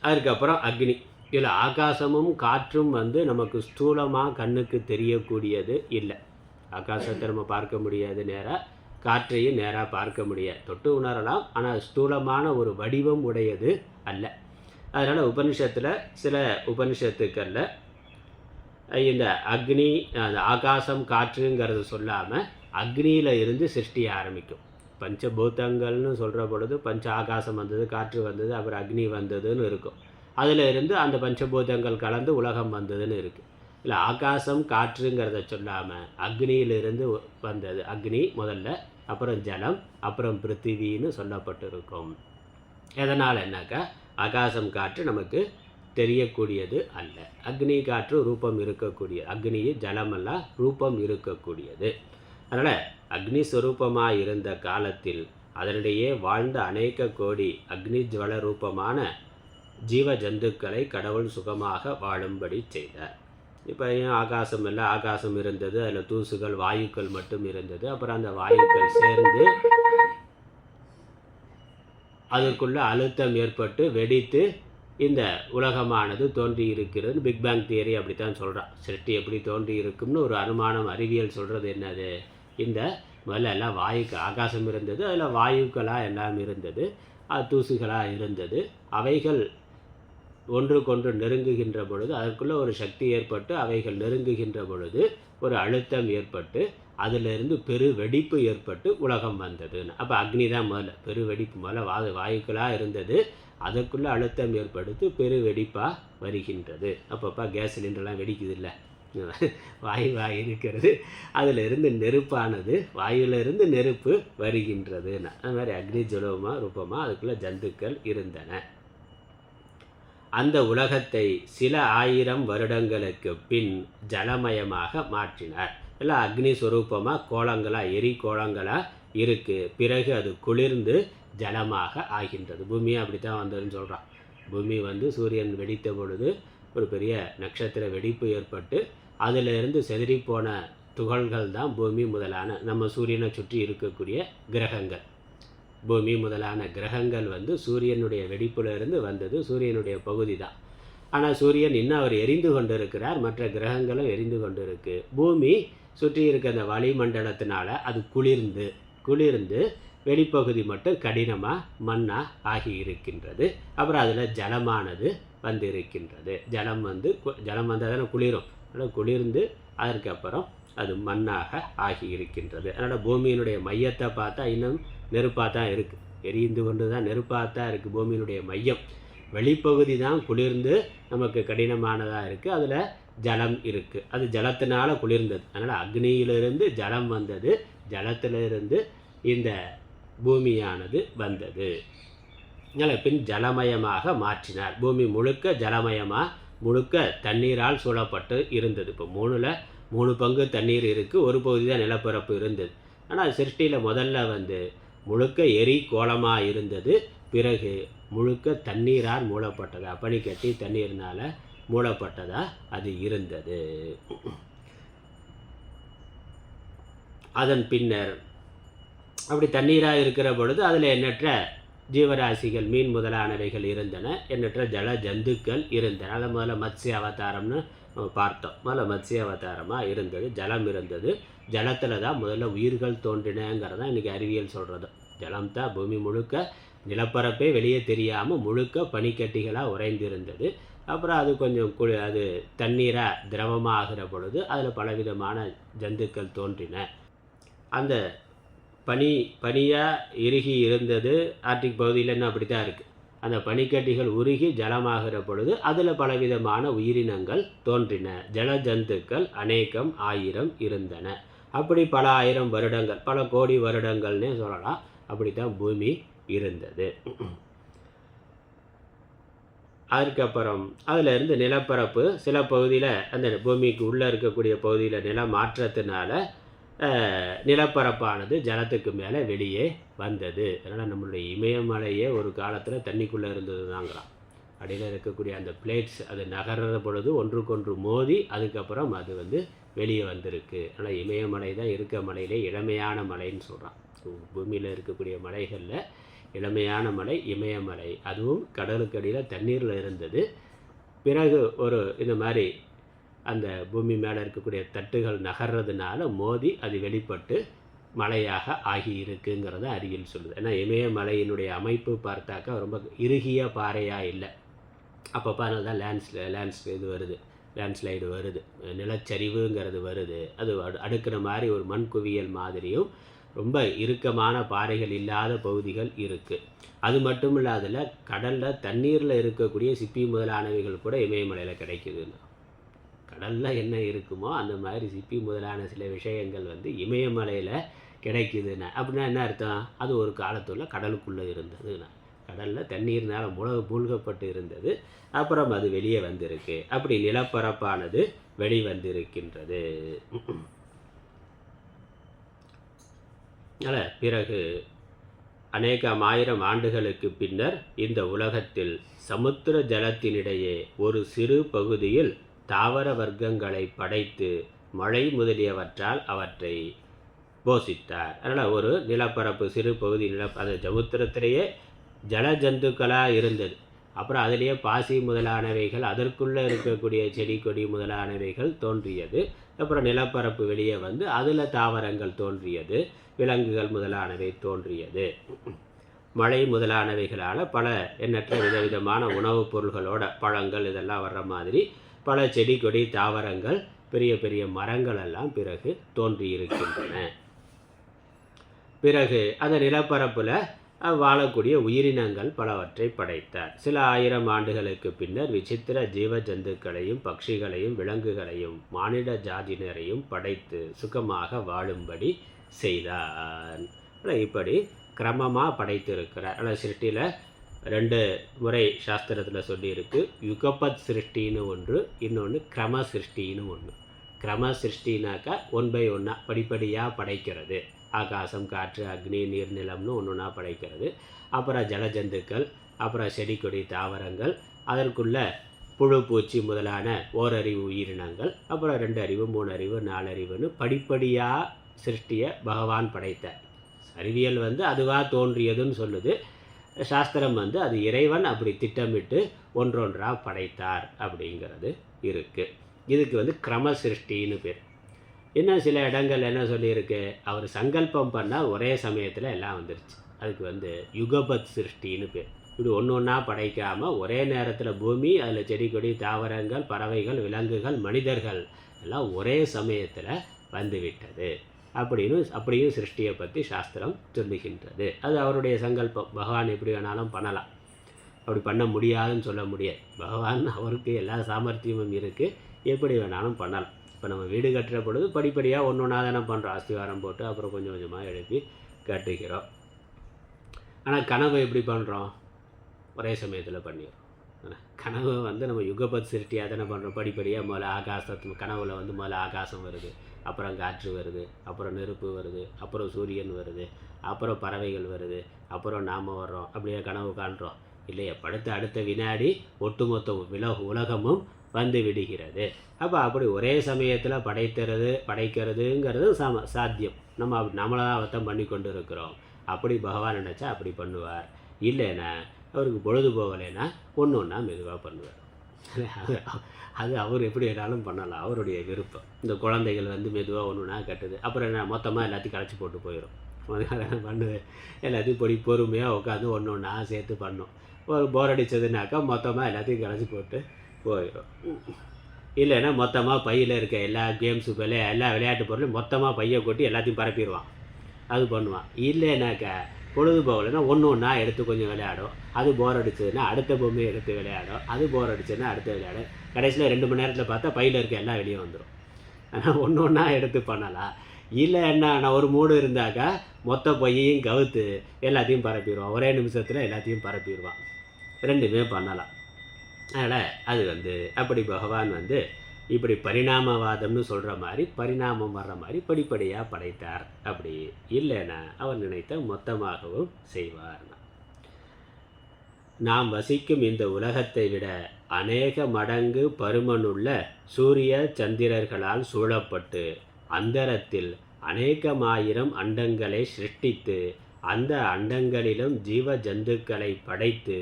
அதுக்கப்புறம் அக்னி. இதில் ஆகாசமும் காற்றும் நமக்கு ஸ்தூலமாக கண்ணுக்கு தெரியக்கூடியது இல்லை. ஆகாசத்தை நம்ம பார்க்க முடியாது நேராக, காற்றையும் நேராக பார்க்க முடியாது, தொட்டு உணரலாம், ஆனால் ஸ்தூலமான ஒரு வடிவம் உடையது அல்ல. அதனால் உபனிஷத்தில் சில உபனிஷத்துக்களில் இந்த அக்னி அந்த ஆகாசம் காற்றுங்கிறது சொல்லாமல் அக்னியில் இருந்து சிருஷ்டிய ஆரம்பிக்கும். பஞ்சபூதங்கள்னு சொல்கிற பொழுது பஞ்ச ஆகாசம் வந்தது, காற்று வந்தது, அப்புறம் அக்னி வந்ததுன்னு இருக்கும். அதில் இருந்து அந்த பஞ்சபூதங்கள் கலந்து உலகம் வந்ததுன்னு இருக்குது. இல்லை ஆகாசம் காற்றுங்கிறத சொல்லாமல் அக்னியிலிருந்து வந்தது. அக்னி முதல்ல, அப்புறம் ஜலம், அப்புறம் பிருத்திவின்னு சொல்லப்பட்டிருக்கும். எதனால் என்னாக்கா ஆகாசம் காற்று நமக்கு தெரியக்கூடியது அல்ல. அக்னி காற்று ரூபம் இருக்கக்கூடியது. அக்னி ஜலமெல்லாம் ரூபம் இருக்கக்கூடியது. அதனால் அக்னி ஸ்வரூபமாக இருந்த காலத்தில் அதனிடையே வாழ்ந்த அநேக கோடி அக்னி ஜுவல ரூபமான ஜீவ ஜந்துக்களை கடவுள் சுகமாக வாழும்படி செய்தார். இப்போ ஏன் ஆகாசம் இல்லை, ஆகாசம் இருந்தது, அதில் தூசுகள் வாயுக்கள் மட்டும் இருந்தது. அப்புறம் அந்த வாயுக்கள் சேர்ந்து அதற்குள்ள அழுத்தம் ஏற்பட்டு வெடித்து இந்த உலகமானது தோன்றி இருக்கிறது. பிக் பேங் தியரி அப்படித்தான் சொல்கிறான். சிருஷ்டி எப்படி தோன்றி இருக்கும்னு ஒரு அனுமானம் அறிவியல் சொல்கிறது என்னது, இந்த முதல்ல எல்லாம் ஆகாசம் இருந்தது, அதில் வாயுக்களாக எல்லாம் இருந்தது, தூசுகளாக இருந்தது. அவைகள் ஒன்றுக்கொன்று நெருங்குகின்ற பொழுது அதற்குள்ளே ஒரு சக்தி ஏற்பட்டு அவைகள் நெருங்குகின்ற பொழுது ஒரு அழுத்தம் ஏற்பட்டு அதிலிருந்து பெரு வெடிப்பு ஏற்பட்டு உலகம் வந்ததுன்னு. அப்போ அக்னி தான் முதல்ல பெரு வெடிப்பு. முதல்ல வாயுக்களாக இருந்தது, அதற்குள்ளே அழுத்தம் ஏற்படுத்தி பெரு வெடிப்பாக வருகின்றது. அப்பப்போ கேஸ் சிலிண்டர்லாம் வெடிக்குது இல்லை, வாயுவாக இருக்கிறது, அதிலிருந்து நெருப்பானது, வாயுவிலிருந்து நெருப்பு வருகின்றதுன்னு. அது மாதிரி அக்னி ஜுவலமாக ரூபமாக அதுக்குள்ளே ஜந்துக்கள் இருந்தன. அந்த உலகத்தை சில 1000 வருடங்களுக்கு பின் ஜலமயமாக மாற்றினார். எல்லாம் அக்னி ஸ்வரூபமாக கோலங்களாக எரி கோலங்களாக இருக்குது. பிறகு அது குளிர்ந்து ஜலமாக ஆகின்றது. பூமியை அப்படித்தான் வந்ததுன்னு சொல்கிறான். பூமி சூரியன் வெடித்த பொழுது ஒரு பெரிய நட்சத்திர வெடிப்பு ஏற்பட்டு அதிலிருந்து செதறிப்போன துகள்கள் தான் பூமி முதலான நம்ம சூரியனை சுற்றி இருக்கக்கூடிய கிரகங்கள். பூமி முதலான கிரகங்கள் சூரியனுடைய வெடிப்பிலிருந்து வந்தது. சூரியனுடைய பகுதி தான். ஆனால் சூரியன் இன்னும் அவர் எரிந்து கொண்டு இருக்கிறார், மற்ற கிரகங்களும் எரிந்து கொண்டு இருக்கு. பூமி சுற்றி இருக்க அந்த வளிமண்டலத்தினால அது குளிர்ந்து வெளிப்பகுதி மட்டும் கடினமாக மண்ணாக ஆகி இருக்கின்றது. அப்புறம் அதில் ஜலமானது இருக்கின்றது. ஜலம் வந்தால் தானே குளிரும். அதனால் குளிர்ந்து அதற்கப்புறம் அது மண்ணாக ஆகி இருக்கின்றது. அதனால் பூமியினுடைய மையத்தை பார்த்தா இன்னும் நெருப்பாக தான் இருக்குது, எரிந்து கொண்டு தான் நெருப்பாக தான் இருக்குது பூமியினுடைய மையம். வெளிப்பகுதி தான் குளிர்ந்து நமக்கு கடினமானதாக இருக்குது, அதில் ஜலம் இருக்குது. அது ஜலத்தினால குளிர்ந்தது. அதனால் அக்னியிலிருந்து ஜலம் வந்தது, ஜலத்திலிருந்து இந்த பூமியானது வந்தது. அதனால் பின் ஜலமயமாக மாற்றினார். பூமி முழுக்க ஜலமயமாக, முழுக்க தண்ணீரால் சூழப்பட்டு இருந்தது. இப்போ 3 பங்கு தண்ணீர் இருக்குது, ஒரு பகுதி தான் நிலப்பரப்பு இருந்தது. ஆனால் சிருஷ்டியில் முதல்ல முழுக்க எரி கோலமாக இருந்தது, பிறகு முழுக்க தண்ணீரால் மூடப்பட்டதா, பனி கட்டி தண்ணீர்னால் மூடப்பட்டதா அது இருந்தது. அதன் பின்னர் அப்படி தண்ணீராக இருக்கிற பொழுது அதில் எண்ணற்ற ஜீவராசிகள், மீன் முதலானவைகள் இருந்தன, எண்ணற்ற ஜல ஜந்துக்கள் இருந்தன. அதை முதல்ல மத்ஸ்ய அவதாரம்னு பார்த்தோம். முதல்ல மத்ஸ்ய அவதாரமாக இருந்தது, ஜலம் இருந்தது. ஜலத்தில் தான் முதல்ல உயிர்கள் தோன்றினங்கிறது தான் இன்றைக்கி அறிவியல் சொல்கிறது. ஜலம் தான் பூமி முழுக்க, நிலப்பரப்பே வெளியே தெரியாமல் முழுக்க பனிக்கட்டிகளாக உறைந்திருந்தது. அப்புறம் அது கொஞ்சம் அது தண்ணீராக திரவமாக ஆகிற பொழுது அதில் பலவிதமான ஜந்துக்கள் தோன்றின. அந்த பனியாக இறுகி இருந்தது. ஆர்டிக் பகுதியில் என்ன அப்படி தான் இருக்குது. அந்த பனிக்கட்டிகள் உருகி ஜலமாகிற பொழுது அதில் பலவிதமான உயிரினங்கள் தோன்றின. ஜல ஜந்துக்கள் அநேகம் 1000 இருந்தன. அப்படி பல 1000 வருடங்கள், பல கோடி வருடங்கள்னே சொல்லலாம், அப்படி தான் பூமி இருந்தது. அதுக்கப்புறம் அதிலிருந்து நிலப்பரப்பு சில பகுதியில், அந்த பூமிக்கு உள்ளே இருக்கக்கூடிய பகுதியில் நில மாற்றத்தினால நிலப்பரப்பானது ஜலத்துக்கு மேலே வெளியே வந்தது. அதனால் நம்மளுடைய இமயமலையே ஒரு காலத்தில் தண்ணிக்குள்ளே இருந்தது தாங்கிறான். அடியில் இருக்கக்கூடிய அந்த பிளேட்ஸ் அது நகர்ற பொழுது ஒன்றுக்கொன்று மோதி அதுக்கப்புறம் அது வெளியே வந்திருக்கு. அதனால் இமயமலை தான் இருக்க மலையிலே இளமையான மலைன்னு சொல்கிறான். பூமியில் இருக்கக்கூடிய மலைகளில் இளமையான மலை இமயமலை. அதுவும் கடலுக்கடியில் தண்ணீரில் இருந்தது. பிறகு இந்த மாதிரி அந்த பூமி மேலே இருக்கக்கூடிய தட்டுகள் நகர்றதுனால மோதி அது வெளிப்பட்டு மலையாக ஆகி இருக்குங்கிறத அறிவியல் சொல்லுது. ஏன்னா இமயமலையினுடைய அமைப்பு பார்த்தாக்கா ரொம்ப இறுகிய பாறையாக இல்லை. அப்பப்போ அதனால தான் லேண்ட்ஸ் இது வருது, லேண்ட்ஸ்லைடு வருது, நிலச்சரிவுங்கிறது வருது. அது அடுக்கிற மாதிரி ஒரு மண் குவியல் மாதிரியும் ரொம்ப இறுக்கமான பாறைகள் இல்லாத பகுதிகள் இருக்குது. அது மட்டும் இல்லாததில் கடலில் தண்ணீரில் இருக்கக்கூடிய சிப்பி முதலானவைகள் கூட இமயமலையில் கிடைக்குதுன்னு. கடலில் என்ன இருக்குமோ அந்த மாதிரி சிப்பி முதலான சில விஷயங்கள் வந்து இமயமலையில் கிடைக்குதுன்னு. அப்படின்னா என்ன அர்த்தம்? அது ஒரு காலத்தில் கடலுக்குள்ளே இருந்ததுன்னா, கடலில் தண்ணீர்னால் மூழ்கப்பட்டு இருந்தது. அப்புறம் அது வெளியே வந்திருக்கு. அப்படி நிலப்பரப்பானது வெளிவந்திருக்கின்றது. பிறகு அநேகம் ஆயிரம் ஆண்டுகளுக்கு பின்னர் இந்த உலகத்தில் சமுத்திர ஜலத்தினிடையே ஒரு சிறு பகுதியில் தாவர வர்க்கங்களை படைத்து மழை முதலியவற்றால் அவற்றை போஷித்தார். அதனால் ஒரு நிலப்பரப்பு சிறு பகுதி அது சமுத்திரத்திலேயே ஜல ஜந்துக்களாக இருந்தது. அப்புறம் அதிலேயே பாசி முதலானவைகள், அதற்குள்ளே இருக்கக்கூடிய செடி கொடி முதலானவைகள் தோன்றியது. அப்புறம் நிலப்பரப்பு வெளியே வந்து அதில் தாவரங்கள் தோன்றியது, விலங்குகள் முதலானவை தோன்றியது. மழை முதலானவைகளால் பல எண்ணற்ற விதவிதமான உணவுப் பொருள்களோட பழங்கள் இதெல்லாம் வர்ற மாதிரி பல செடி கொடி தாவரங்கள் பெரிய பெரிய மரங்கள் எல்லாம் பிறகு தோன்றியிருக்கின்றன. பிறகு அந்த நிலப்பரப்பில் வாழக்கூடிய உயிரினங்கள் பலவற்றை படைத்தார். சில ஆயிரம் ஆண்டுகளுக்கு பின்னர் விசித்திர ஜீவ ஜந்துக்களையும் பட்சிகளையும் விலங்குகளையும் மானிட ஜாதியினரையும் படைத்து சுகமாக வாழும்படி செய்தார். இப்படி கிரமமாக படைத்திருக்கிறார். ஆனால் சிருஷ்டியில் 2 முறை சாஸ்திரத்தில் சொல்லியிருக்கு. யுகபத் சிருஷ்டின்னு ஒன்று, இன்னொன்று கிரம சிருஷ்டின்னு ஒன்று. கிரம சிருஷ்டினாக்கா 1 by 1 படிப்படியாக படைக்கிறது. ஆகாசம், காற்று, அக்னி, நீர், நிலம்னு ஒன்றுனா படைக்கிறது. அப்புறம் ஜலஜந்துக்கள், அப்புறம் செடி கொடி தாவரங்கள், அதற்குள்ள புழு பூச்சி முதலான ஓரறிவு உயிரினங்கள், அப்புறம் 2 அறிவு 3 அறிவு 4 அறிவுன்னு படிப்படியாக சிருஷ்டியை பகவான் படைத்தார். அறிவியல் வந்து அதுவாக தோன்றியதுன்னு சொல்லுது. சாஸ்திரம் வந்து அது இறைவன் அப்படி திட்டமிட்டு ஒன்றொன்றாக படைத்தார் அப்படிங்கிறது இருக்குது. இதுக்கு வந்து கிரம சிருஷ்டின்னு பேர். இன்னும் சில இடங்கள் என்ன சொல்லியிருக்கு, அவர் சங்கல்பம் பண்ணால் ஒரே சமயத்தில் எல்லாம் வந்துருச்சு. அதுக்கு வந்து யுகபத் சிருஷ்டின்னு பேர். இப்படி ஒன்று ஒன்றா படைக்காமல் ஒரே நேரத்தில் பூமி, அதில் செடி கொடி தாவரங்கள், பறவைகள், விலங்குகள், மனிதர்கள் எல்லாம் ஒரே சமயத்தில் வந்துவிட்டது அப்படியும் சிருஷ்டியை பற்றி சாஸ்திரம் சொல்லுகின்றது. அது அவருடைய சங்கல்பம். பகவான் எப்படி வேணாலும் பண்ணலாம், அப்படி பண்ண முடியாதுன்னு சொல்ல முடியாது. பகவான் அவருக்கு எல்லா சாமர்த்தியமும் இருக்குது, எப்படி வேணாலும் பண்ணலாம். இப்போ நம்ம வீடு கட்டுற பொழுது படிப்படியாக ஒன்று ஒன்றா தானே பண்ணுறோம். அஸ்திவாரம் போட்டு அப்புறம் கொஞ்சம் கொஞ்சமாக எழுப்பி கட்டுகிறோம். ஆனால் கனவு எப்படி பண்ணுறோம்? ஒரே சமயத்தில் பண்ணிடுறோம். கனவு வந்து நம்ம யுகபத் சிருஷ்டியாக தானே பண்ணுறோம். படிப்படியாக முதல்ல ஆகாசத்து கனவில் வந்து முதல்ல ஆகாசம் வருது, அப்புறம் காற்று வருது, அப்புறம் நெருப்பு வருது, அப்புறம் சூரியன் வருது, அப்புறம் பறவைகள் வருது, அப்புறம் நாம் வர்றோம். அப்படியே கனவு காண்றோம் இல்லையா? அடுத்த வினாடி ஒட்டுமொத்த உலகமும் வந்து விடுகிறது. அப்போ அப்படி ஒரே சமயத்தில் படைக்கிறதுங்கிறது சாத்தியம். நம்மளாக அவத்தம் பண்ணி கொண்டு இருக்கிறோம். அப்படி பகவான் நினச்சா அப்படி பண்ணுவார். இல்லைன்னா அவருக்கு பொழுது போகலைன்னா ஒன்று ஒன்றா மெதுவாக பண்ணுவார். அது அவர் எப்படி வேணாலும் பண்ணலாம், அவருடைய விருப்பம். இந்த குழந்தைகள் வந்து மெதுவாக ஒன்று ஒன்றா கட்டுது, அப்புறம் என்ன மொத்தமாக எல்லாத்தையும் களைச்சி போட்டு போயிடும். பண்ணுவேன் எல்லாத்தையும் பொறுமையாக உட்காந்து ஒன்று ஒன்றா சேர்த்து பண்ணும். ஒரு போர் அடித்ததுனாக்கா மொத்தமாக எல்லாத்தையும் களைச்சி போட்டு போயிடும். இல்லைன்னா மொத்தமாக பையில் இருக்க எல்லா கேம்ஸு எல்லா விளையாட்டு பொருளையும் மொத்தமாக பையை கொட்டி எல்லாத்தையும் பரப்பிடுவான். அது பண்ணுவான். இல்லைனாக்கா பொழுது போகலைன்னா ஒன்று ஒன்றா எடுத்து கொஞ்சம் விளையாடும். அது போர் அடிச்சதுன்னா அடுத்த பொம்மையை எடுத்து விளையாடும். அது போர் அடிச்சதுன்னா அடுத்த விளையாடும். கடைசியில் 2 மணி நேரத்தில் பார்த்தா பையில் இருக்க எல்லாம் வெளியே வந்துடும். ஆனால் ஒன்று ஒன்றா எடுத்து பண்ணலாம். இல்லை என்ன ஒரு மூடு இருந்தாக்கா மொத்த பையையும் கவுத்து எல்லாத்தையும் பரப்பிடுவான். ஒரே நிமிஷத்தில் எல்லாத்தையும் பரப்பிடுவான். 2மே பண்ணலாம். அதனால் அது வந்து அப்படி பகவான் வந்து இப்படி பரிணாமவாதம்னு சொல்கிற மாதிரி பரிணாமம் வர்ற மாதிரி படிப்படியாக படைத்தார். அப்படி இல்லைன்னா அவர் நினைத்த மொத்தமாகவும் செய்வார். நாம் வசிக்கும் இந்த உலகத்தை விட அநேக மடங்கு பருமனுள்ள சூரிய சந்திரர்களால் சூழப்பட்டு அந்தரத்தில் அநேகமாயிரம் அண்டங்களை சிருஷ்டித்து அந்த அண்டங்களிலும் ஜீவ ஜந்துக்களை படைத்து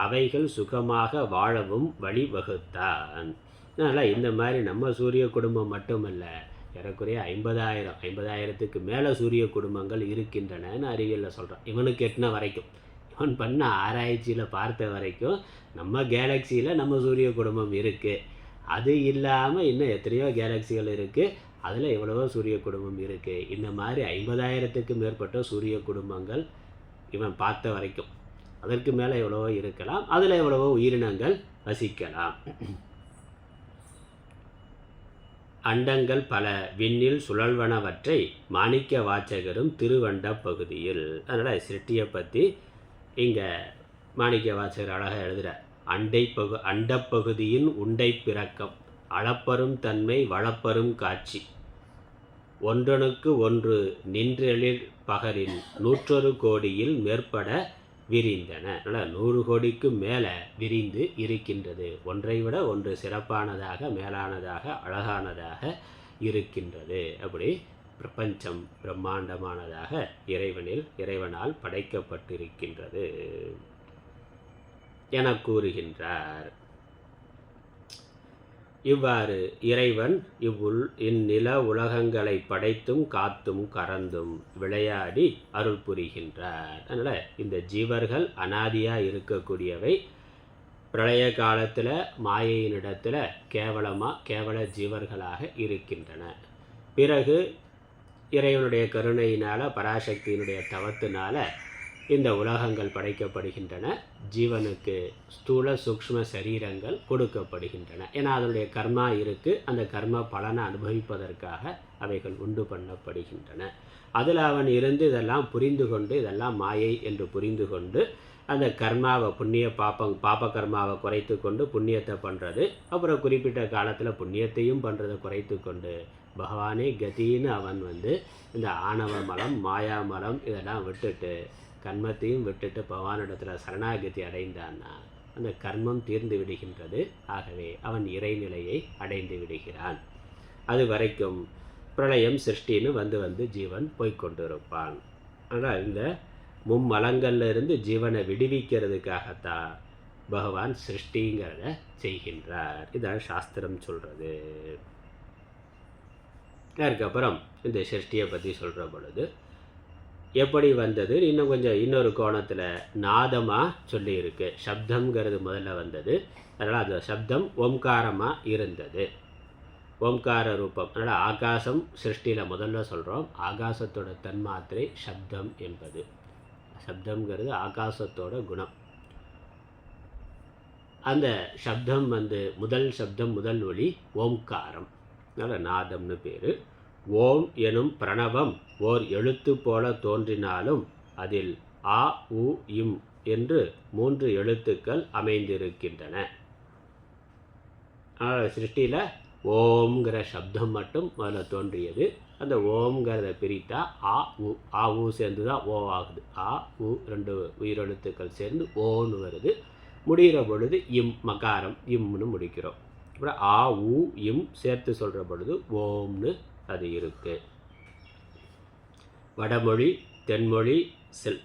அவைகள் சுகமாக வாழவும் வழிவகுத்தான். அதனால் இந்த மாதிரி நம்ம சூரிய குடும்பம் மட்டுமல்ல, ஏறக்குறைய 50,000க்கு மேலே சூரிய குடும்பங்கள் இருக்கின்றனன்னு அறிவியலில் சொல்கிறான். இவனுக்கு எட்டின வரைக்கும், இவன் பண்ண ஆராய்ச்சியில் பார்த்த வரைக்கும் நம்ம கேலக்சியில் நம்ம சூரிய குடும்பம் இருக்குது. அது இல்லாமல் இன்னும் எத்தனையோ கேலக்சிகள் இருக்குது, அதில் எவ்வளவோ சூரிய குடும்பம் இருக்குது. இந்த மாதிரி 50,000க்கு மேற்பட்ட சூரிய குடும்பங்கள் இவன் பார்த்த வரைக்கும். அதற்கு மேலே எவ்வளவோ இருக்கலாம், அதில் எவ்வளவோ உயிரினங்கள் வசிக்கலாம். அண்டங்கள் பல விண்ணில் சுழல்வனவற்றை மாணிக்க வாசகரும் திருவண்ட பகுதியில். அதனால் சிருஷ்டியை பற்றி இங்கே மாணிக்க வாசகர் அழகாக எழுதுகிறார். அண்டப்பகுதியின் உண்டை பிறக்கம், அளப்பரும் தன்மை, வளப்பரும் காட்சி, ஒன்றனுக்கு ஒன்று நின்றெழில் பகரில் 101 கோடியில் மேற்பட விரிந்தன. அதனால் 100 கோடிக்கு மேலே விரிந்து இருக்கின்றது. ஒன்றை விட ஒன்று சிறப்பானதாக, மேலானதாக, அழகானதாக இருக்கின்றது. அப்படி பிரபஞ்சம் பிரம்மாண்டமானதாக இறைவனால் படைக்கப்பட்டிருக்கின்றது என கூறுகின்றார். இவ்வாறு இறைவன் இந்நில உலகங்களை படைத்தும் காத்தும் கறந்தும் விளையாடி அருள் புரிகின்றார். அதனால் இந்த ஜீவர்கள் அனாதியாக இருக்கக்கூடியவை. பிரளய காலத்தில் மாயையினிடத்தில் கேவல ஜீவர்களாக இருக்கின்றன. பிறகு இறைவனுடைய கருணையினால், பராசக்தியினுடைய தவத்தினால் இந்த உலகங்கள் படைக்கப்படுகின்றன. ஜீவனுக்கு ஸ்தூல சூக்ஷ்ம சரீரங்கள் கொடுக்கப்படுகின்றன. ஏன்னா அதனுடைய கர்மா இருக்குது. அந்த கர்ம பலனை அனுபவிப்பதற்காக அவைகள் உண்டு பண்ணப்படுகின்றன. அதில் அவன் இருந்து இதெல்லாம் புரிந்து கொண்டு, இதெல்லாம் மாயை என்று புரிந்து கொண்டு அந்த கர்மாவை பாப கர்மாவை குறைத்து கொண்டு புண்ணியத்தை பண்ணுறது, அப்புறம் குறிப்பிட்ட காலத்தில் புண்ணியத்தையும் பண்ணுறதை குறைத்து கொண்டு பகவானே கதின்னு அவன் இந்த ஆணவ மலம், மாயா மலம் இதெல்லாம் விட்டுட்டு, கர்மத்தையும் விட்டுட்டு பகவானிடத்தில் சரணாகதி அடைந்தான்னா அந்த கர்மம் தீர்ந்து விடுகின்றது. ஆகவே அவன் இறைநிலையை அடைந்து விடுகிறான். அது வரைக்கும் பிரளயம் சிருஷ்டின்னு வந்து ஜீவன் போய்கொண்டிருப்பான். ஆனால் இந்த மும்மலங்கள்லேருந்து ஜீவனை விடுவிக்கிறதுக்காகத்தான் பகவான் சிருஷ்டிங்கிறத செய்கின்றார். இதான் சாஸ்திரம் சொல்கிறது. அதுக்கப்புறம் இந்த சிருஷ்டியை பற்றி சொல்கிற பொழுது எப்படி வந்தது இன்னும் கொஞ்சம் இன்னொரு கோணத்தில் நாதமாக சொல்லியிருக்கு. சப்தம்ங்கிறது முதல்ல வந்தது. அதனால் அந்த சப்தம் ஓம்காரமாக இருந்தது, ஓம்கார ரூபம். அதனால் ஆகாசம் சிருஷ்டியில் முதல்ல சொல்கிறோம். ஆகாசத்தோட தன்மாத்திரை சப்தம் என்பது. சப்தம்ங்கிறது ஆகாசத்தோட குணம். அந்த சப்தம் முதல் சப்தம், முதல் ஒலி ஓம்காரம். அதனால் நாதம்னு பேர். ஓம் எனும் பிரணவம் ஓர் எழுத்து போல தோன்றினாலும் அதில் ஆ, உ, இம் என்று 3 எழுத்துக்கள் அமைந்திருக்கின்றன. சிருஷ்டியில் ஓம்ங்கிற சப்தம் மட்டும் முதல்ல தோன்றியது. அந்த ஓம்ங்கிறத பிரித்தா ஆ உ சேர்ந்து தான் ஓ ஆகுது. ஆ உ 2 உயிரெழுத்துக்கள் சேர்ந்து ஓன்னு வருது. முடிகிற பொழுது இம், மகாரம், இம்னு முடிக்கிறோம். அப்புறம் ஆ உ இம் சேர்த்து சொல்கிற பொழுது ஓம்னு அது இருக்கு. வடமொழி, தென்மொழி,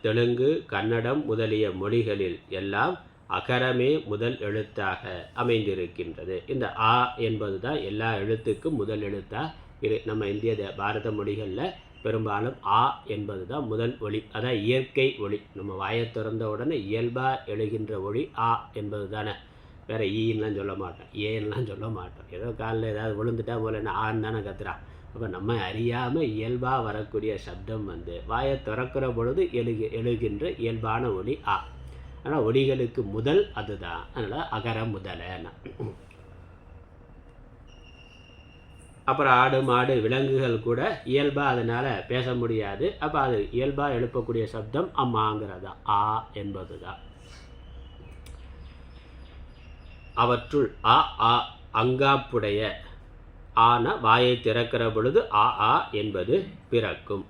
தெலுங்கு, கன்னடம் முதலிய மொழிகளில் எல்லாம் அகரமே முதல் எழுத்தாக அமைந்திருக்கின்றது. இந்த ஆ என்பது தான் எல்லா எழுத்துக்கும் முதல் எழுத்தாக நம்ம இந்திய பாரத மொழிகளில் பெரும்பாலும் ஆ என்பது தான் முதல் ஒளி. அதான் இயற்கை ஒளி. நம்ம வாயை திறந்த உடனே இயல்பாக எழுகின்ற ஒளி ஆ என்பது தானே. வேறு ஈன்லாம் சொல்ல மாட்டோம், ஏன்லாம் சொல்ல மாட்டோம். ஏதோ காலில் ஏதாவது விழுந்துட்டா போல என்ன ஆன்னு தானே கத்துறான். அப்போ நம்ம அறியாமல் இயல்பாக வரக்கூடிய சப்தம் வாயை திறக்கிற பொழுது எழுகின்ற இயல்பான ஒளி ஆ. ஆனால் ஒளிகளுக்கு முதல் அதுதான். அதனால் அகர முதலன்னா. அப்புறம் ஆடு, மாடு, விலங்குகள் கூட இயல்பாக அதனால் பேச முடியாது. அப்போ அது இயல்பாக எழுப்பக்கூடிய சப்தம் அம்மாங்கிறதா, ஆ என்பது தான். அவற்றுள் ஆ ஆ அங்காப்புடைய ஆன வாயை திறக்கிற பொழுது ஆ ஆ என்பது பிறக்கும்.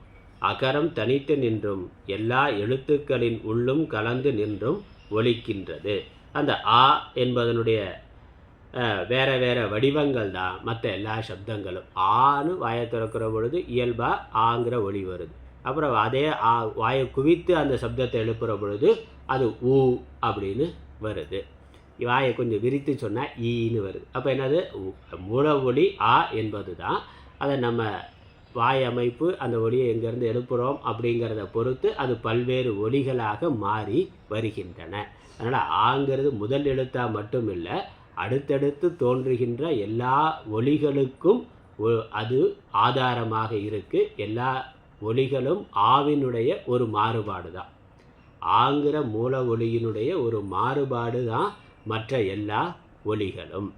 அகரம் தனித்து நின்றும் எல்லா எழுத்துக்களின் உள்ளும் கலந்து நின்றும் ஒலிக்கின்றது. அந்த ஆ என்பதனுடைய வேறு வேறு வடிவங்கள் தான் மற்ற எல்லா சப்தங்களும். ஆன்னு வாயை திறக்கிற பொழுது இயல்பாக ஆங்கிற ஒலி வருது. அப்புறம் அதே ஆ வாயை குவித்து அந்த சப்தத்தை எழுப்புகிற பொழுது அது ஊ அப்படின்னு வருது. வாயை கொஞ்சம் விரித்து சொன்னால் ஈன்னு வருது. அப்போ என்னது, மூல ஒலி ஆ என்பது தான். அதை நம்ம வாய் அமைப்பு, அந்த ஒலியை எங்கேருந்து எழுப்புகிறோம் அப்படிங்கிறத பொறுத்து அது பல்வேறு ஒலிகளாக மாறி வருகின்றன. அதனால் ஆங்கிறது முதல் எழுத்தாக மட்டும் இல்லை, அடுத்தடுத்து தோன்றுகின்ற எல்லா ஒலிகளுக்கும் அது ஆதாரமாக இருக்கு. எல்லா ஒலிகளும் ஆவினுடைய ஒரு மாறுபாடு தான். ஆங்கிற மூல ஒலியினுடைய ஒரு மாறுபாடு தான் மற்ற எல்லா ஒலிகளும்.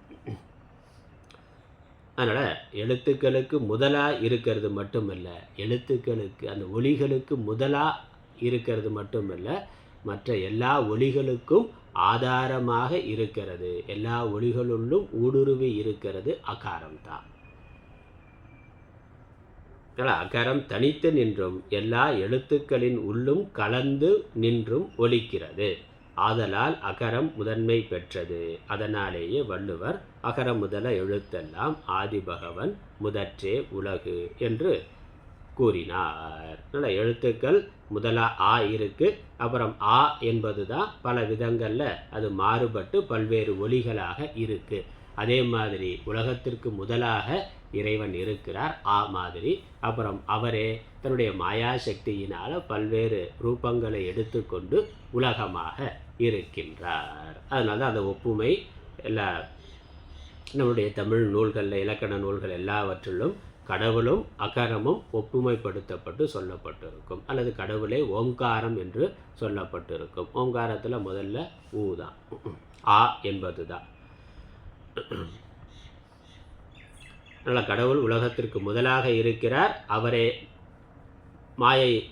அதனால் எழுத்துக்களுக்கு முதலாக இருக்கிறது மட்டுமல்ல, எழுத்துக்களுக்கு அந்த ஒலிகளுக்கு முதலாக இருக்கிறது மட்டுமல்ல, மற்ற எல்லா ஒலிகளுக்கும் ஆதாரமாக இருக்கிறது. எல்லா ஒலிகளுள்ளும் ஊடுருவி இருக்கிறது அகாரம்தான். அகரம் தனித்து நின்றும் எல்லா எழுத்துக்களின் உள்ளும் கலந்து நின்றும் ஒலிக்கிறது. ஆதலால் அகரம் முதன்மை பெற்றது. அதனாலேயே வள்ளுவர் அகர முதல எழுத்தெல்லாம் ஆதிபகவன் முதற்றே உலகு என்று கூறினார். எழுத்துக்கள் முதலா ஆ இருக்கு. அப்புறம் ஆ என்பது தான் பல விதங்களில் அது மாறுபட்டு பல்வேறு ஒலிகளாக இருக்கு. அதே மாதிரி உலகத்திற்கு முதலாக இறைவன் இருக்கிறார், ஆ மாதிரி. அப்புறம் அவரே தன்னுடைய மாயா சக்தியினால் பல்வேறு ரூபங்களை எடுத்துக்கொண்டு உலகமாக இருக்கின்றார். அதனால தான் அந்த ஒப்புமை எல்லா நம்முடைய தமிழ் நூல்களில், இலக்கண நூல்கள் எல்லாவற்றிலும் கடவுளும் அகரமும் ஒப்புமைப்படுத்தப்பட்டு சொல்லப்பட்டிருக்கும். அல்லது கடவுளே ஓம்காரம் என்று சொல்லப்பட்டிருக்கும். ஓம்காரத்தில் முதல்ல ஊ தான், ஆ என்பது தான். அதனால் கடவுள் உலகத்திற்கு முதலாக இருக்கிறார். அவரே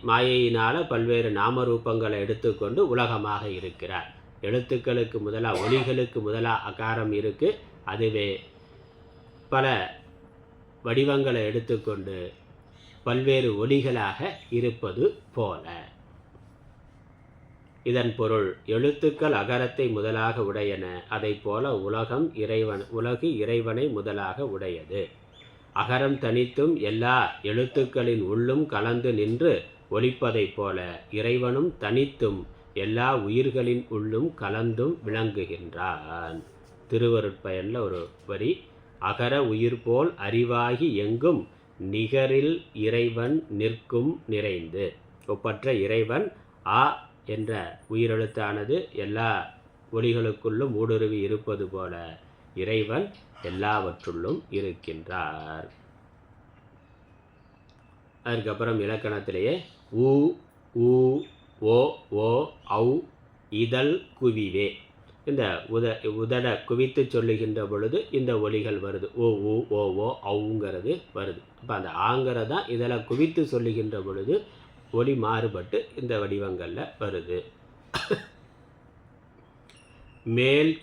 மாயையினால் பல்வேறு நாம ரூபங்களை எடுத்துக்கொண்டு உலகமாக இருக்கிறார். எழுத்துக்களுக்கு முதலாக, ஒலிகளுக்கு முதலாக அகாரம் இருக்குது. அதுவே பல வடிவங்களை எடுத்துக்கொண்டு பல்வேறு ஒலிகளாக இருப்பது போல. இதன் பொருள் எழுத்துக்கள் அகரத்தை முதலாக உடையன. அதை போல உலகு இறைவனை முதலாக உடையது. அகரம் தனித்தும் எல்லா எழுத்துக்களின் உள்ளும் கலந்து நின்று ஒலிப்பதைப் போல இறைவனும் தனித்தும் எல்லா உயிர்களின் உள்ளும் கலந்தும் விளங்குகின்றான். திருவருட்பயனில் ஒரு வரி, அகர உயிர் போல் அறிவாகி எங்கும் நிகரில் இறைவன் நிற்கும் நிறைந்து. ஒப்பற்ற இறைவன் ஆ என்ற உயிரெழுத்தானது எல்லா ஒலிகளுக்குள்ளும் ஊடுருவி இருப்பது போல இறைவன் எல்லாவற்றுள்ளும் இருக்கின்றார். அதுக்கப்புறம் இலக்கணத்திலேயே ஊ ஊ ஓ ஓ ஔ இதழ் குவிவே. இந்த உதட குவித்து சொல்லுகின்ற பொழுது இந்த ஒலிகள் வருது. ஓ ஊ ஓ ஓ ஔங்கிறது வருது. அப்போ அந்த ஆங்கிறதான் இதழை குவித்து சொல்லுகின்ற பொழுது ஒலி மாறுபட்டு இந்த வடிவங்களில் வருது. மேல்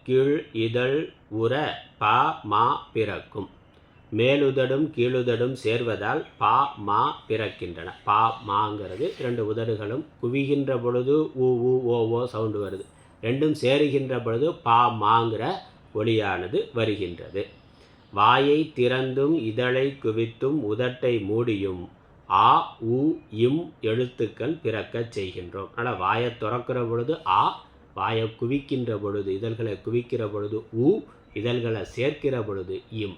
கீழ் இதழ் உற பா மா பிறக்கும். மேலுதடும் கீழுதடும் சேர்வதால் பா மா பிறக்கின்றன. பா மாங்கிறது இரண்டு உதடுகளும் குவிகின்ற பொழுது ஊ ஊ ஓ ஓ சவுண்டு வருது. ரெண்டும் சேருகின்ற பொழுது பா மாங்கிற ஒலியானது வருகின்றது. வாயை திறந்தும் இதழை குவித்தும் உதட்டை மூடியும் ஆ உ இம் எழுத்துக்கள் பிறக்கச் செய்கின்றோம். அதனால் வாயை திறக்கிற பொழுது ஆ, வாயை குவிக்கின்ற பொழுது, இதழ்களை குவிக்கிற பொழுது ஊ, இதழ்களை சேர்க்கிற பொழுது இம்.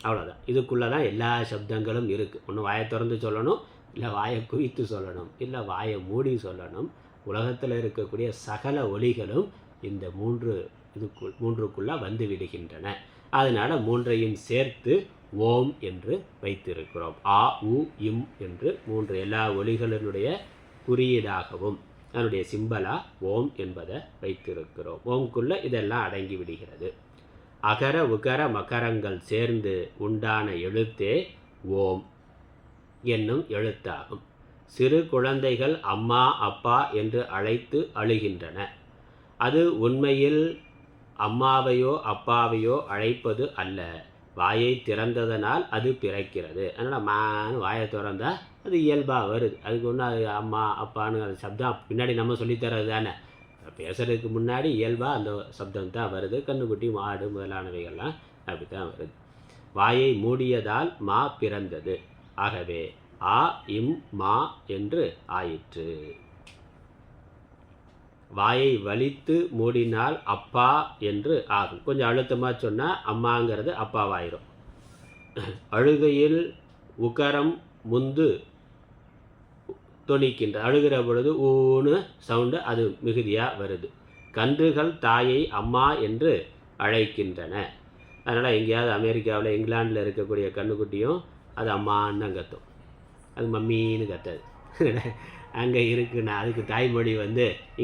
அவ்வளோதான். இதுக்குள்ளே தான் எல்லா சப்தங்களும் இருக்குது. ஒன்று வாயை திறந்து சொல்லணும், இல்லை வாயை குவித்து சொல்லணும், இல்லை வாயை மூடி சொல்லணும். உலகத்தில் இருக்கக்கூடிய சகல ஒலிகளும் இந்த மூன்றுக்குள்ளே வந்து விடுகின்றன. அதனால் மூன்றையும் சேர்த்து ஓம் என்று வைத்திருக்கிறோம். ஆ உ இம் என்று மூன்று எல்லா ஒலிகளினுடைய குறியீடாகவும் அதனுடைய சிம்பலா ஓம் என்பதை வைத்திருக்கிறோம். ஓம்குள்ளே இதெல்லாம் அடங்கி விடுகிறது. அகர உகர மகரங்கள் சேர்ந்து உண்டான எழுத்தே ஓம் என்னும் எழுத்தாகும். சிறு குழந்தைகள் அம்மா அப்பா என்று அழைத்து அழுகின்றன. அது உண்மையில் அம்மாவையோ அப்பாவையோ அழைப்பது அல்ல. வாயை திறந்ததனால் அது பிறக்கிறது. அதனால் மான்னு வாயை திறந்தால் அது இயல்பாக வருது. அதுக்கு ஒன்று அது அம்மா அப்பான்னு அந்த சப்தம் பின்னாடி நம்ம சொல்லித்தரது தானே. பேசுறதுக்கு முன்னாடி இயல்பாக அந்த சப்தம் தான் வருது. கண்ணுக்குட்டி மாடு முதலானவைகள்லாம் அப்படி தான் வருது. வாயை மூடியதால் மா பிறந்தது. ஆகவே ஆ இம் மா என்று ஆயிற்று. வாயை வலித்து மூடினால் அப்பா என்று ஆகும். கொஞ்சம் அழுத்தமாக சொன்னால் அம்மாங்கிறது அப்பாவாயிரும். அழுகையில் உகரம் முந்து தொனிக்கின்ற, அழுகிற பொழுது ஊன்னு சவுண்டு அது மிகுதியாக வருது. கன்றுகள் தாயை அம்மா என்று அழைக்கின்றன. அதனால் எங்கேயாவது அமெரிக்காவில் இங்கிலாந்தில் இருக்கக்கூடிய கன்றுக்குட்டியும் அது அம்மான்னு தான் கத்தும், அது மம்மின்னு கத்தாது. அங்கே இருக்குண்ணா அதுக்கு தாய்மொழி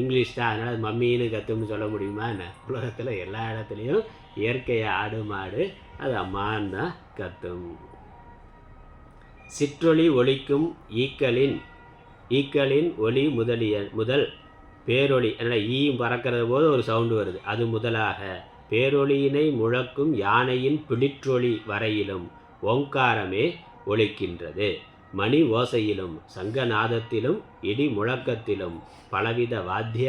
இங்கிலீஷ் தான், அதனால் அது மம்மின்னு கத்தும்னு சொல்ல முடியுமா என்ன? உலகத்தில் எல்லா இடத்துலையும் இயற்கையை ஆடு மாடு அது அம்மான்னு தான் கத்தும். சிற்றொலி ஒலிக்கும் ஈக்களின் ஒலி முதல் பேரொளி, அதனால் ஈயும் பறக்கிறது போது ஒரு சவுண்டு வருது, அது முதலாக பேரொளியினை முழக்கும் யானையின் பிடிற்றொலி வரையிலும் ஓங்காரமே ஒலிக்கின்றது. மணி ஓசையிலும் சங்கநாதத்திலும் இடி முழக்கத்திலும் பலவித வாத்திய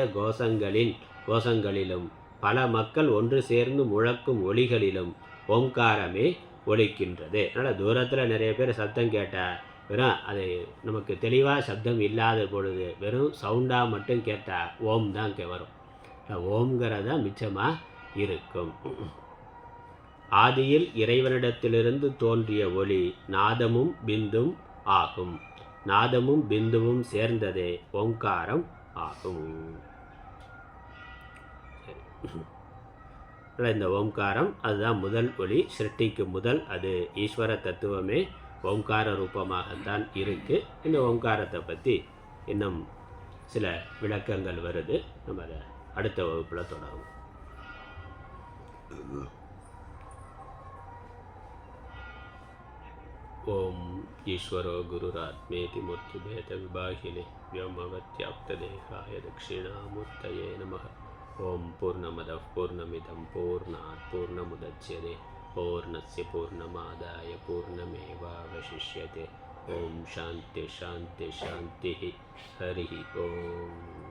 கோஷங்களிலும் பல மக்கள் ஒன்று சேர்ந்து முழக்கும் ஒலிகளிலும் ஓங்காரமே ஒலிக்கின்றது. அதனால் தூரத்தில் நிறைய பேர் சத்தம் கேட்டால் வெறும் அது நமக்கு தெளிவாக சப்தம் இல்லாத பொழுது வெறும் சவுண்டாக மட்டும் கேட்டால் ஓம் தான் வரும். ஓம்ங்கிறதா மிச்சமாக இருக்கும். ஆதியில் இறைவனிடத்திலிருந்து தோன்றிய ஒளி நாதமும் பிந்தும் ஆகும். நாதமும் பிந்துவும் சேர்ந்ததே ஓங்காரம் ஆகும். இந்த ஓங்காரம் அதுதான் முதல் ஒளி, சிருஷ்டிக்கு முதல் அது ஈஸ்வர தத்துவமே ஓங்கார ரூபமாகத்தான் இருக்குது. இந்த ஓங்காரத்தை பற்றி இன்னும் சில விளக்கங்கள் வருது, நம்ம அதை அடுத்த வகுப்பில் தொடரும். ஓம் ஈஸ்வரோ குருராத்மேதி மூர்த்திபேத விபாகினே व्योमवत्याप्तदेहाय दक्षिणामूर्तये नमः. ओम पूर्णमदः पूर्णमिदं पूर्णात् पूर्णमुदच्यते पूर्णस्य पूर्णमादाय पूर्णमेवावशिष्यते. ओम शान्ति शान्ति शान्तिः. हरिः ओम.